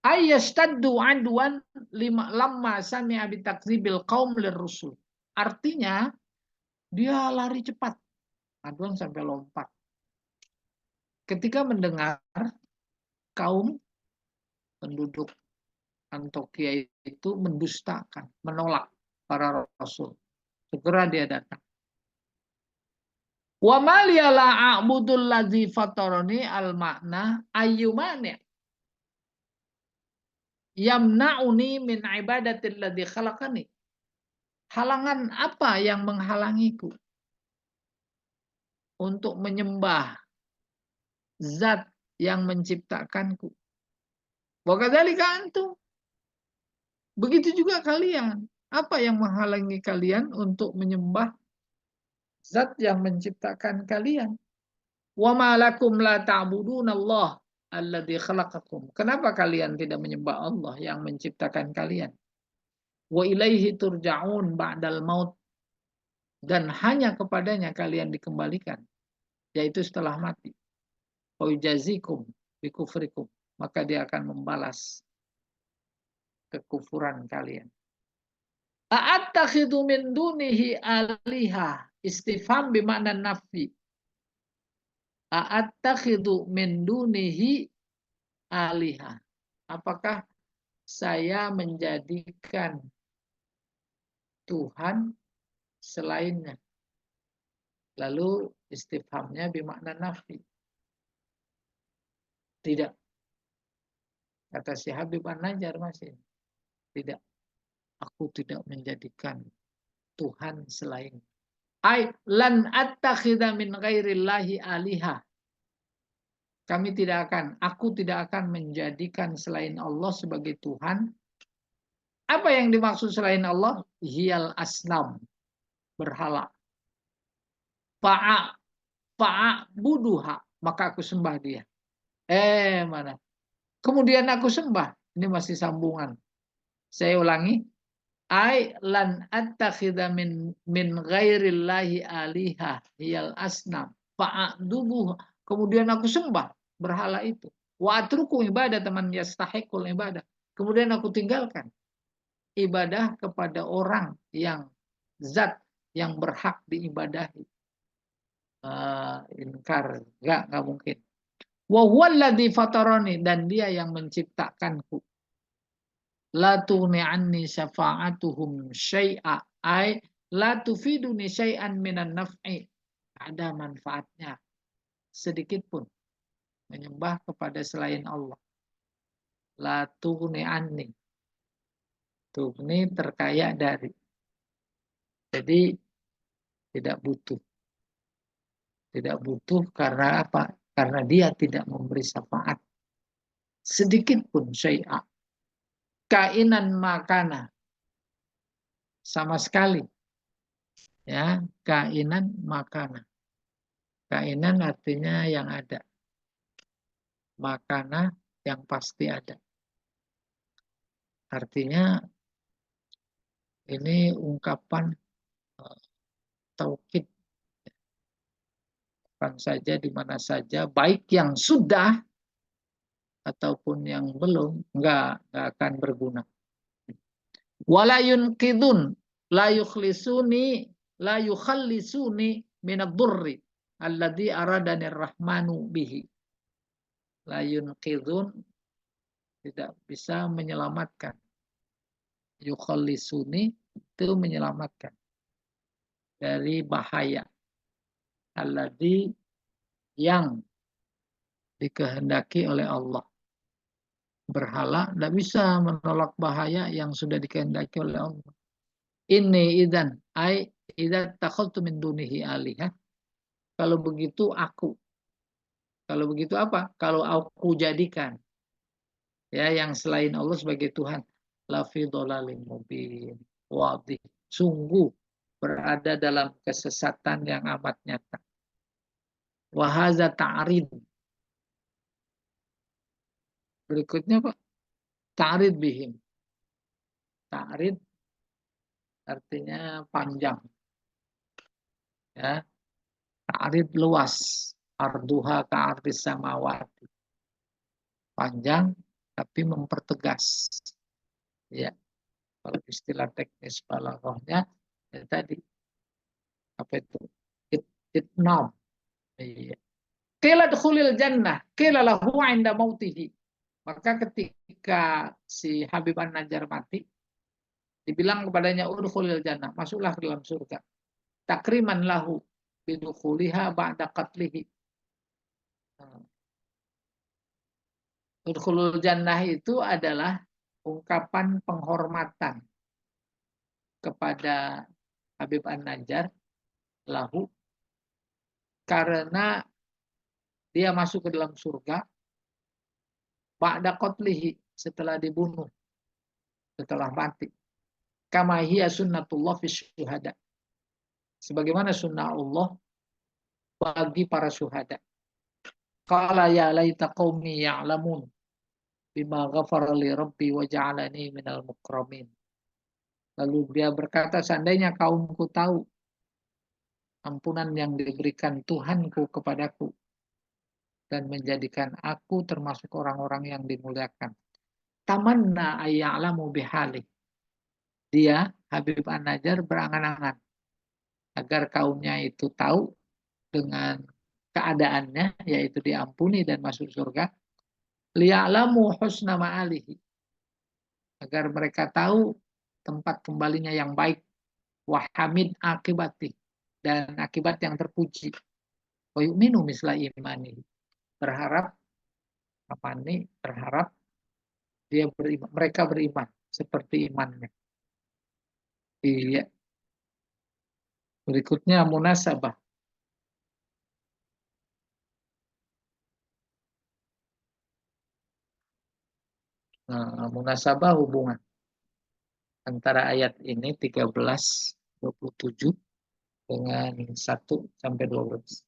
Ayyastaddu adwan lamma sami'a bi takdzibil qaum lirrusul. Artinya dia lari cepat. Adwan sampai lompat. Ketika mendengar kaum penduduk Antioquia itu mendustakan, menolak para rasul. Segera dia datang. Wa maliyala a'budul ladzi fatarani al makna ayyumani yamna'uni min ibadatil ladzi khalaqani. Halangan apa yang menghalangiku untuk menyembah zat yang menciptakanku? Wa kadzalika antum. Begitu juga kalian. Apa yang menghalangi kalian untuk menyembah zat yang menciptakan kalian? Wa ma lakum la ta'budunallah alladzi khalaqakum. Kenapa kalian tidak menyembah Allah yang menciptakan kalian? Wa ilaihi turja'un ba'dal maut. Dan hanya kepadanya kalian dikembalikan, yaitu setelah mati. Wa yujazikum bikufrikum. Maka dia akan membalas kekufuran kalian. A'attakhidhu min dunihi aliha. Istifham bimakna nafi. A'attakhidhu min dunihi aliha. Apakah saya menjadikan Tuhan selainnya? Lalu istifhamnya bimakna nafi. Tidak. Kata si Habib An-Najjar masih. Tidak. Aku tidak menjadikan Tuhan selain. Ai lan attakhidha min ghairillahi aliha. Aku tidak akan menjadikan selain Allah sebagai Tuhan. Apa yang dimaksud selain Allah? Hiyal asnam. Berhala. Fa'buduha. Maka aku sembah dia. Mana? Kemudian aku sembah. Ini masih sambungan. Saya ulangi. Ai lan attakhidha min ghairillahi aliha hiyal asnam fa'dubuh. Kemudian aku sembah berhala itu. Wa atruku ibadah teman yastahiqul ibadah. Kemudian aku tinggalkan ibadah kepada orang yang zat yang berhak diibadahi. Inkar, enggak mungkin. Wa huwallazi fatarani, dan dia yang menciptakanku. La tughni anni syafa'atuhum syai'a, ay la tufiduni syai'an minan naf'i. Ada manfaatnya sedikit pun menyembah kepada selain Allah. La tughni anni. Tughni terkaya dari. Jadi tidak butuh. Tidak butuh karena apa? Karena dia tidak memberi syafaat sedikit pun syai'a. Kainan makana, sama sekali, ya, kainan makana. Kainan artinya yang ada, makana yang pasti ada. Artinya ini ungkapan taukid, bukan saja di mana saja, baik yang sudah ataupun yang belum, enggak akan berguna. Wala yunqidun la yukhallisuni minad durri alladzi aradani rahmanu bihi. La yunqidhun, tidak bisa menyelamatkan. Yukhallisuni, itu menyelamatkan dari bahaya. Alladzi, yang dikehendaki oleh Allah. Berhala tidak bisa menolak bahaya yang sudah dikehendaki oleh Allah. Ini idan ai idza takhadtu min dunihi alihah. Kalau begitu aku. Kalau begitu apa? Kalau aku jadikan ya yang selain Allah sebagai Tuhan, lafi dhalalim mubin. Wadih. Sungguh berada dalam kesesatan yang amat nyata. Wa hadza ta'rid. Berikutnya Pak, ta'rid bihim. Ta'rid artinya panjang. Ya, ta'rid luas. Arduha ka'ardis samawati. Panjang tapi mempertegas. Ya, kalau istilah teknis balaghahnya ya tadi apa itu? Itnab. Iya. Qila dkhulil jannah, qila lahu 'inda mautihi. Maka ketika si Habib An-Najjar mati, dibilang kepadanya udkhulil jannah, masuklah ke dalam surga. Takriman lahu bidukhuliha ba'da qatlihi. Udkhulul jannah itu adalah ungkapan penghormatan kepada Habib An-Najjar lahu karena dia masuk ke dalam surga ba'da qatlihi, setelah dibunuh, setelah mati. Kama hiya sunnatullah fi syuhada. Sebagaimana sunnah Allah bagi para syuhada. Qala ya laita qaumi ya'lamun bima ghafara li rabbi wa ja'alani minal mukramin. Lalu dia berkata, seandainya kaumku tahu ampunan yang diberikan Tuhanku kepadaku dan menjadikan aku termasuk orang-orang yang dimuliakan. Tamanna ayya'lamu bihali. Dia, Habib An-Najjar, berangan-angan agar kaumnya itu tahu dengan keadaannya, yaitu diampuni dan masuk surga. Liya'lamu husna ma'alihi. Agar mereka tahu tempat kembalinya yang baik. Wahamid akibati. Dan akibat yang terpuji. Wa yu'minu misla imani. Berharap, berharap dia beriman, mereka beriman seperti imannya. Iya. Berikutnya munasabah. Nah, munasabah hubungan antara ayat ini 13:27 dengan 1 sampai 12.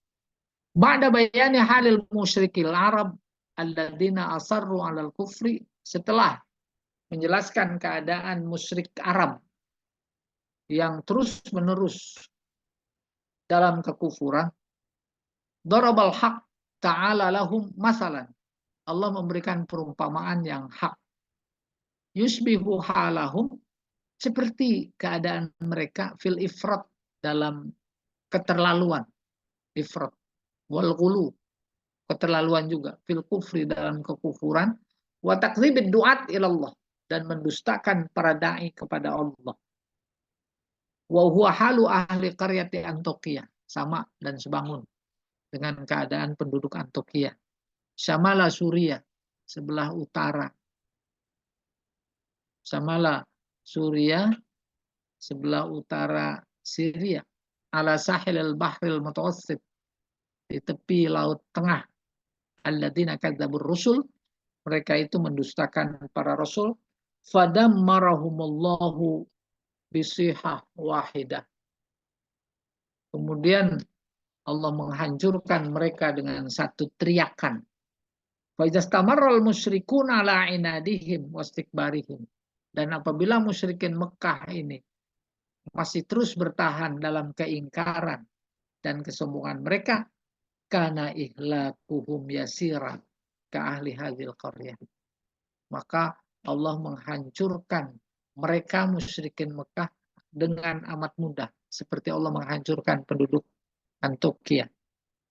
Ba'da bayani halil musyrikil Arab alladzina asarru 'alal kufri, setelah menjelaskan keadaan musyrik Arab yang terus-menerus dalam kekufuran, darabal haq ta'ala lahum masalan. Allah memberikan perumpamaan yang hak. Yusbihu halahum, seperti keadaan mereka fil ifrat, dalam keterlaluan. Ifrat wal ghulu, keterlaluan juga, fil kufri, dalam kekufuran, wa takdzibid du'at ilallah, dan mendustakan para dai kepada Allah. Wa huwa halu ahli qaryati Antokia, sama dan sebangun dengan keadaan penduduk Antokia. Syamala Suria, sebelah utara. Syamala Suria, sebelah utara Syria. Ala sahil al-bahril mutawassit, di tepi laut tengah. Alladzina kadzabur rusul, mereka itu mendustakan para rasul. Fadammarahumullahu bisihah wahidah. Kemudian Allah menghancurkan mereka dengan satu teriakan. Fa'izastamarral musyrikun ala inadihim wastikbarihim. Dan apabila musyrikin Mekah ini masih terus bertahan dalam keingkaran dan kesombongan mereka, kana ihlakuhum yasira ka ahli hadhil qaryah. Maka Allah menghancurkan mereka musyrikin Mekah dengan amat mudah, seperti Allah menghancurkan penduduk Antokia.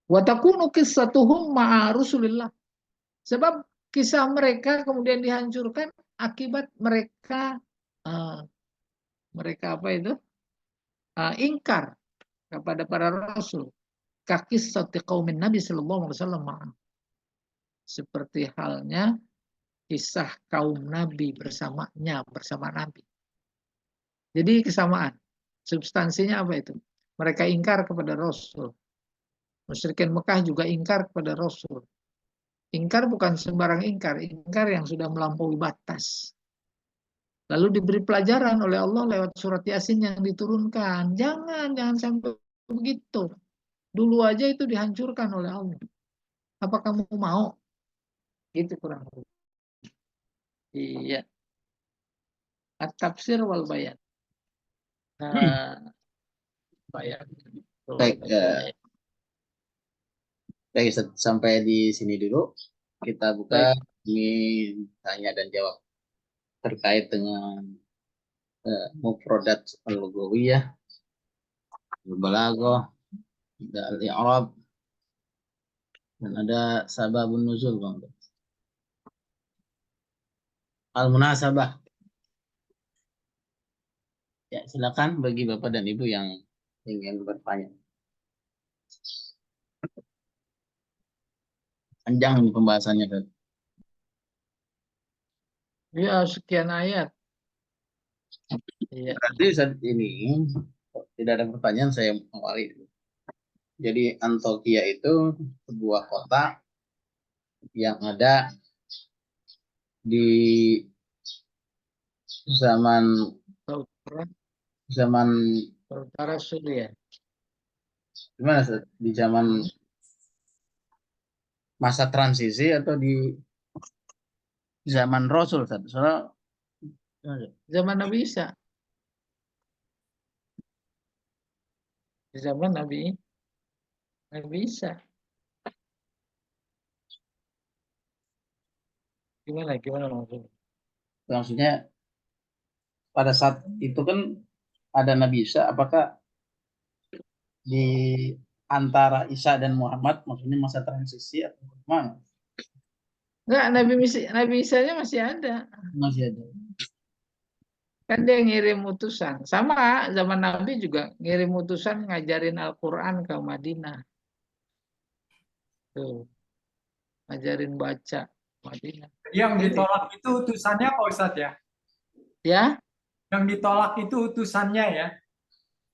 Wa takunu qissatuhum ma'a Rasulillah. Sebab kisah mereka kemudian dihancurkan akibat mereka eh, apa itu? Ingkar kepada para rasul. Kakis sati qaumin Nabi sallallahu alaihi wasallam. Seperti halnya kisah kaum Nabi bersamanya bersama Nabi. Jadi kesamaan. Substansinya apa itu? Mereka ingkar kepada Rasul. Musyrikin Mekah juga ingkar kepada Rasul. Ingkar bukan sembarang ingkar, ingkar yang sudah melampaui batas. Lalu diberi pelajaran oleh Allah lewat surat Yasin yang diturunkan. Jangan sampai begitu. Dulu aja itu dihancurkan oleh Allah. Apa kamu mau? Itu kurang lebih. Iya. At-tafsir wal bayan. Bayan. Baik, baik Ustaz. Sampai di sini dulu. Kita buka Baik. ini tanya dan jawab terkait dengan mufradat al-lughawiyah, al-balaghah, al-i'rab, dan ada sababun nuzul, Bang. Al-munasabah. Ya, silakan bagi Bapak dan Ibu yang ingin bertanya. Panjang nih pembahasannya, Ustaz. Ya, sekian ayat. Iya. Berarti saat ini tidak ada pertanyaan, saya awali. Jadi Antokia itu sebuah kota yang ada di zaman Saudara, zaman saudara Surya. gimana Ustaz? Di zaman masa transisi atau di zaman Rasul, Ustaz? Soalnya Zaman Nabi Isa. Di zaman Nabi Isa. Gimana maksudnya? maksudnya pada saat itu kan ada Nabi Isa, apakah di antara Isa dan Muhammad maksudnya masa transisi atau mana? Enggak, Nabi Isa-nya masih ada. Masih ada. Kan dia ngirim utusan. Sama zaman Nabi juga ngirim utusan ngajarin Al-Quran ke Madinah. Tuh, ngajarin baca Madinah. Yang Jadi, ditolak itu utusannya Pak Ustadz ya? ya, Yang ditolak itu utusannya ya?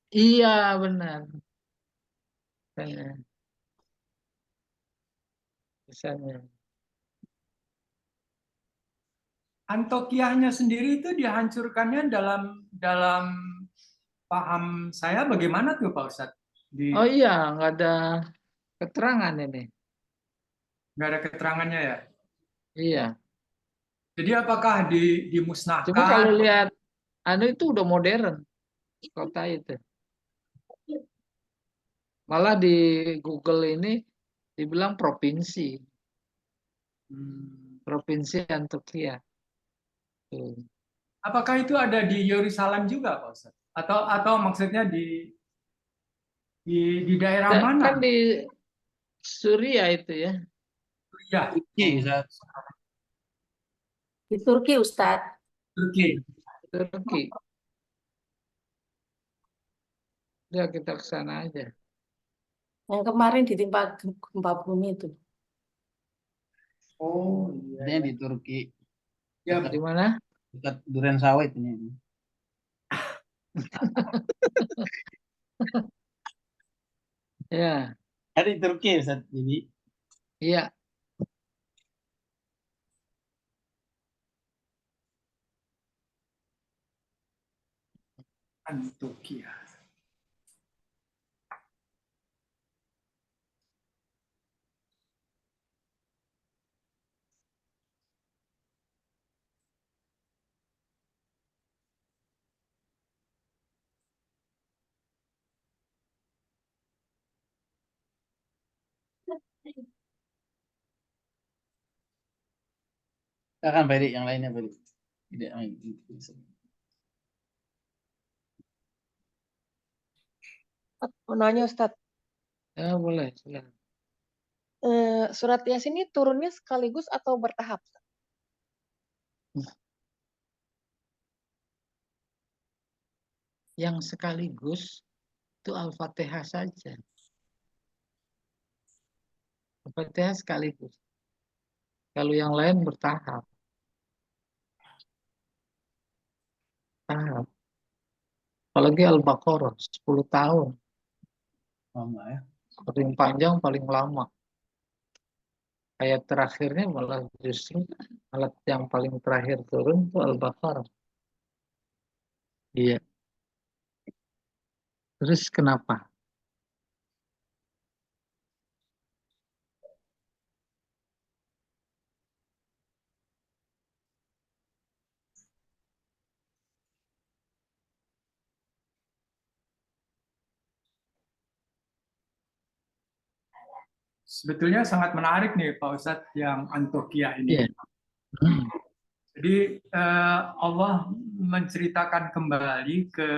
iya benar. Benar. Utusannya. Antokiahnya sendiri itu dihancurkannya dalam paham saya bagaimana tuh Pak Ustadz? Oh iya, nggak ada keterangan ini. Nggak ada keterangannya ya? Iya. Jadi apakah Cuma dimusnahkan? kalau lihat, itu udah modern kota itu. Malah di Google ini dibilang provinsi. Provinsi Antokia. Tuh. Apakah itu ada di Yerusalem juga Pak Ustadz? Atau maksudnya di daerah mana? Kan di Suria itu ya. Ya, Iya, Di Turki, Ustadz. Turki. Turki. Ya kita ke sana aja. Yang kemarin ditimpa gempa bumi itu. Oh Artinya iya. di Turki Ya, Di mana? dekat Duren Sawit ini. Ya, Ada di Turki, Ustaz. Jadi iya. Antokia. akan Pak Edi, yang lainnya Pak Edi. Tidak. Mau nanya Ustadz, Ya boleh. Silakan. Surat Yasin ini turunnya sekaligus atau bertahap? Yang sekaligus itu Al-Fatihah saja. Al-Fatihah sekaligus. Kalau yang lain bertahap. Tahap. Apalagi Al-Baqarah 10 tahun. Lama ya. Paling panjang, paling lama. Ayat terakhirnya malah justru alat yang paling terakhir turun itu Al-Baqarah. Iya. Terus kenapa? Sebetulnya sangat menarik nih Pak Ustadz yang Antokia ini. Iya. Hmm. Jadi Allah menceritakan kembali ke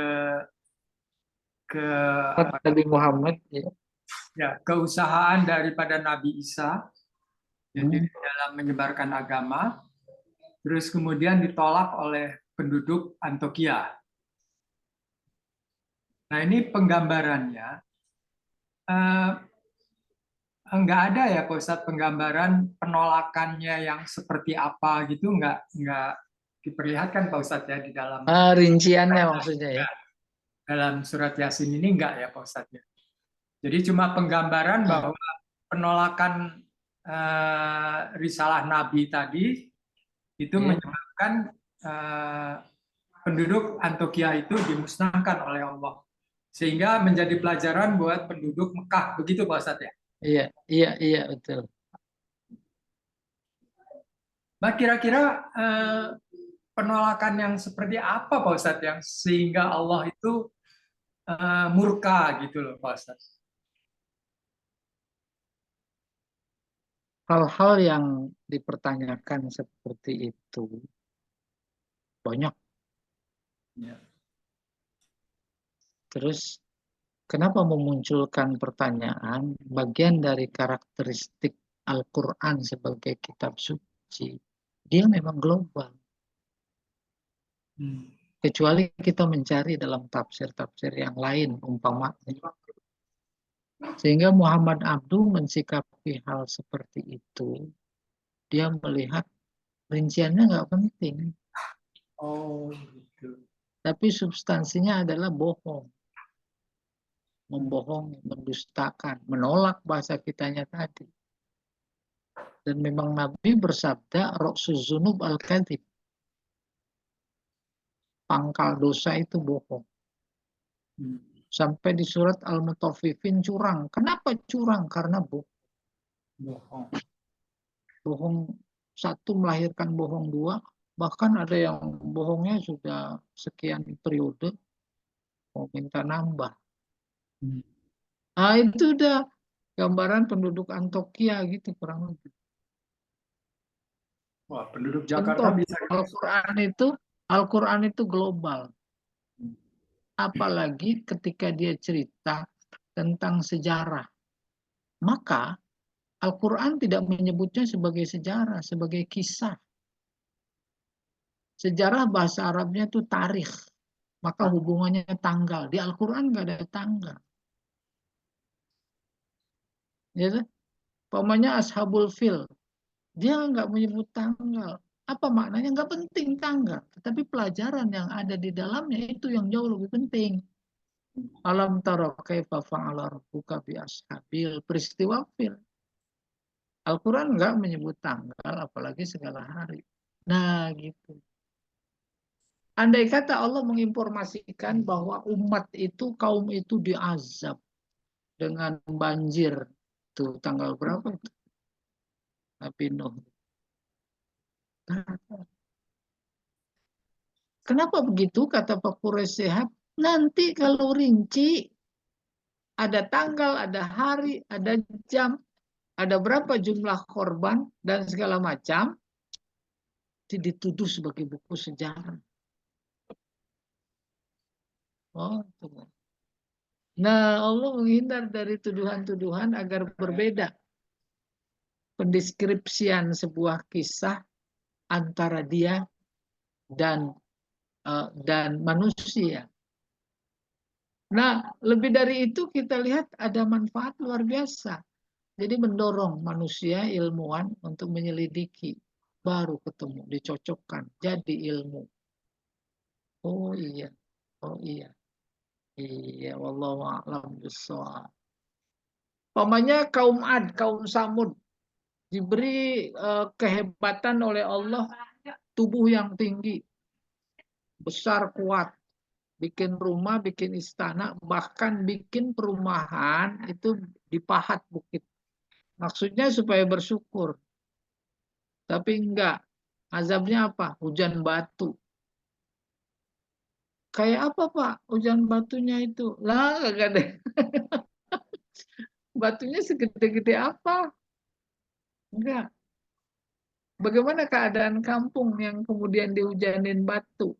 Nabi Muhammad. Ya. ya keusahaan daripada Nabi Isa jadi Hmm. dalam menyebarkan agama, terus kemudian ditolak oleh penduduk Antokia. Nah ini penggambarannya nggak ada ya Pak Ustadz penggambaran penolakannya yang seperti apa gitu nggak diperlihatkan Pak Ustadz ya di dalam Rinciannya maksudnya ya. dalam surat Yasin ini nggak ya Pak Ustadz ya. Jadi cuma penggambaran bahwa penolakan risalah Nabi tadi itu Iya. menyebabkan penduduk Antokia itu dimusnahkan oleh Allah. Sehingga menjadi pelajaran buat penduduk Mekah. Begitu Pak Ustadz ya? Iya, betul. Nah, kira-kira penolakan yang seperti apa Pak Ustadz yang sehingga Allah itu murka gitu loh Pak Ustadz? Hal-hal yang dipertanyakan seperti itu banyak. Ya. Terus kenapa memunculkan pertanyaan? Bagian dari karakteristik Al-Quran sebagai kitab suci, dia memang global. Kecuali kita mencari dalam tafsir-tafsir yang lain umpamanya. Sehingga Muhammad Abduh mensikapi hal seperti itu, dia melihat rinciannya nggak penting, Oh, gitu. tapi substansinya adalah bohong. Membohong, mendustakan, menolak bahasa kitanya tadi. Dan memang Nabi bersabda, Roksuz zunub al-kadhib. Pangkal dosa itu bohong. Sampai di surat Al-Mutaffifin curang. Kenapa curang? Karena bohong. Bohong satu melahirkan bohong dua. Bahkan ada yang bohongnya sudah sekian periode. Mau minta nambah. Nah itu udah gambaran penduduk Antokia gitu kurang lebih. Wah, penduduk Jakarta Contoh, bisa. Al-Quran itu global. Apalagi ketika dia cerita tentang sejarah. Maka Al-Quran tidak menyebutnya sebagai sejarah, sebagai kisah. Sejarah bahasa Arabnya itu tarikh. Maka hubungannya tanggal. Di Al-Quran nggak ada tanggal. Ya, pokoknya Ashabul Fil. Dia nggak menyebut tanggal. Apa maknanya? Nggak penting tanggal. Tetapi pelajaran yang ada di dalamnya itu yang jauh lebih penting. Alam tara kaifa fa'ala rabbuka bi ashabil, peristiwa fil. Al-Quran nggak menyebut tanggal, apalagi segala hari. Nah, gitu. Andai kata Allah menginformasikan bahwa umat itu, kaum itu diazab dengan banjir. Tuh, tanggal berapa itu? Nabi Nuh. Kenapa begitu? Kata Pak Quraisy Sehat. Nanti kalau rinci, ada tanggal, ada hari, ada jam, ada berapa jumlah korban, dan segala macam, dituduh sebagai buku sejarah. Oh, tuh. Nah, Allah menghindar dari tuduhan-tuduhan agar berbeda. pendeskripsian sebuah kisah antara dia dan manusia. Nah, lebih dari itu kita lihat ada manfaat luar biasa. Jadi mendorong manusia ilmuwan untuk menyelidiki, baru ketemu, dicocokkan, jadi ilmu. Oh iya, iya, wallahu a'lam bishawab. Pamannya kaum Ad, kaum Samud diberi kehebatan oleh Allah, tubuh yang tinggi, besar, kuat, bikin rumah, bikin istana, bahkan bikin perumahan itu di pahat bukit. Maksudnya supaya bersyukur. Tapi enggak. Azabnya apa? Hujan batu. Kayak apa, Pak? Hujan batunya itu? Lah, kagak deh. Batunya segede-gede apa? Enggak. Bagaimana keadaan kampung yang kemudian dihujanin batu?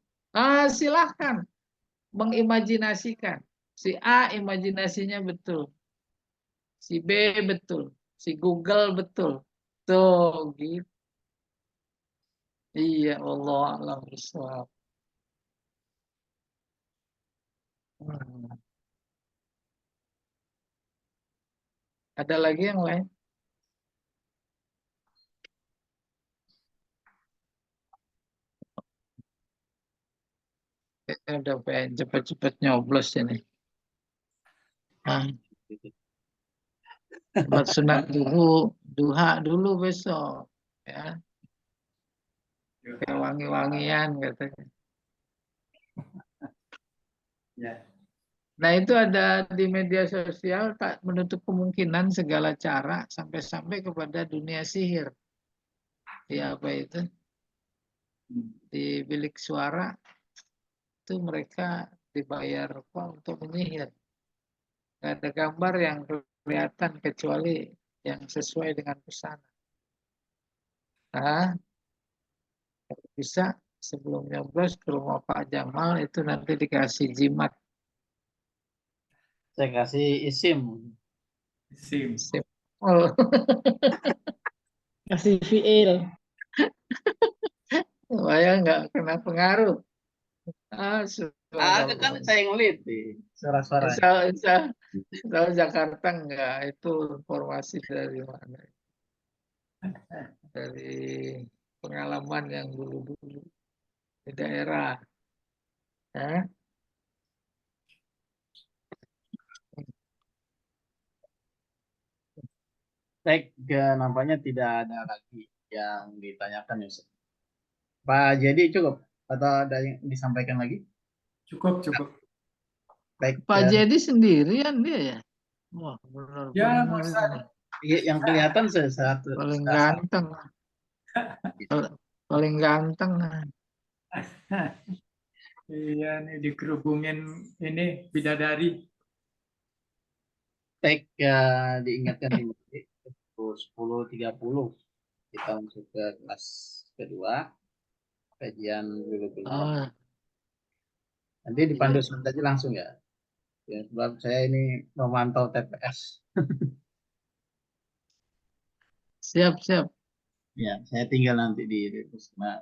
Silahkan mengimajinasikan. Si A imajinasinya betul. Si B betul. Si Google betul. Tuh, gitu. Iya, Allah a'lam bishawab. Ada lagi yang lain? Udah pengen cepet-cepet nyoblos ini. Buat sunat duha dulu besok. Ya, kayak wangi-wangian katanya. Ya. Nah, itu ada di media sosial, tak menutup kemungkinan segala cara sampai-sampai kepada dunia sihir. Ya, apa itu? Di bilik suara itu mereka dibayar apa untuk menyihir. Nggak ada gambar yang kelihatan kecuali yang sesuai dengan pesanan. Nah, kalau bisa sebelum nyoblos ke rumah Pak Jamal itu nanti dikasih jimat. Saya kasih isim. Sim. Oh. Kasih fiil. Supaya nggak kena pengaruh. Ada kan saya ngeliti suara-suara. Insya Jakarta enggak, itu informasi dari mana? Dari pengalaman yang dulu-dulu di daerah. Ya. Baik, nampaknya tidak ada lagi yang ditanyakan, Yusuf. Pak Jadi cukup atau ada yang disampaikan lagi? Cukup. Baik, Pak Jadi sendirian dia ya? Wah, Ya, benar-benar Ustaz. ini. yang kelihatan satu Paling ganteng. Paling ganteng. Iya nih dikerubungin ini bidadari. Baik, diingatkan kembali 10.30 kita masuk ke kelas kedua kajian dulu. Oh, Nanti dipandu saja langsung ya. Ya, sebab saya ini memantau TPS. siap. Ya, saya tinggal nanti di Pusma.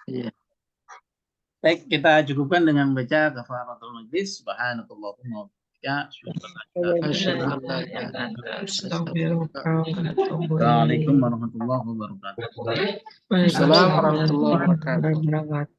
Iya. Baik, kita cukupkan dengan baca kafaratul majlis. Subhanakallahumma wa Assalamualaikum warahmatullahi wabarakatuh. Assalamualaikum warahmatullahi wabarakatuh.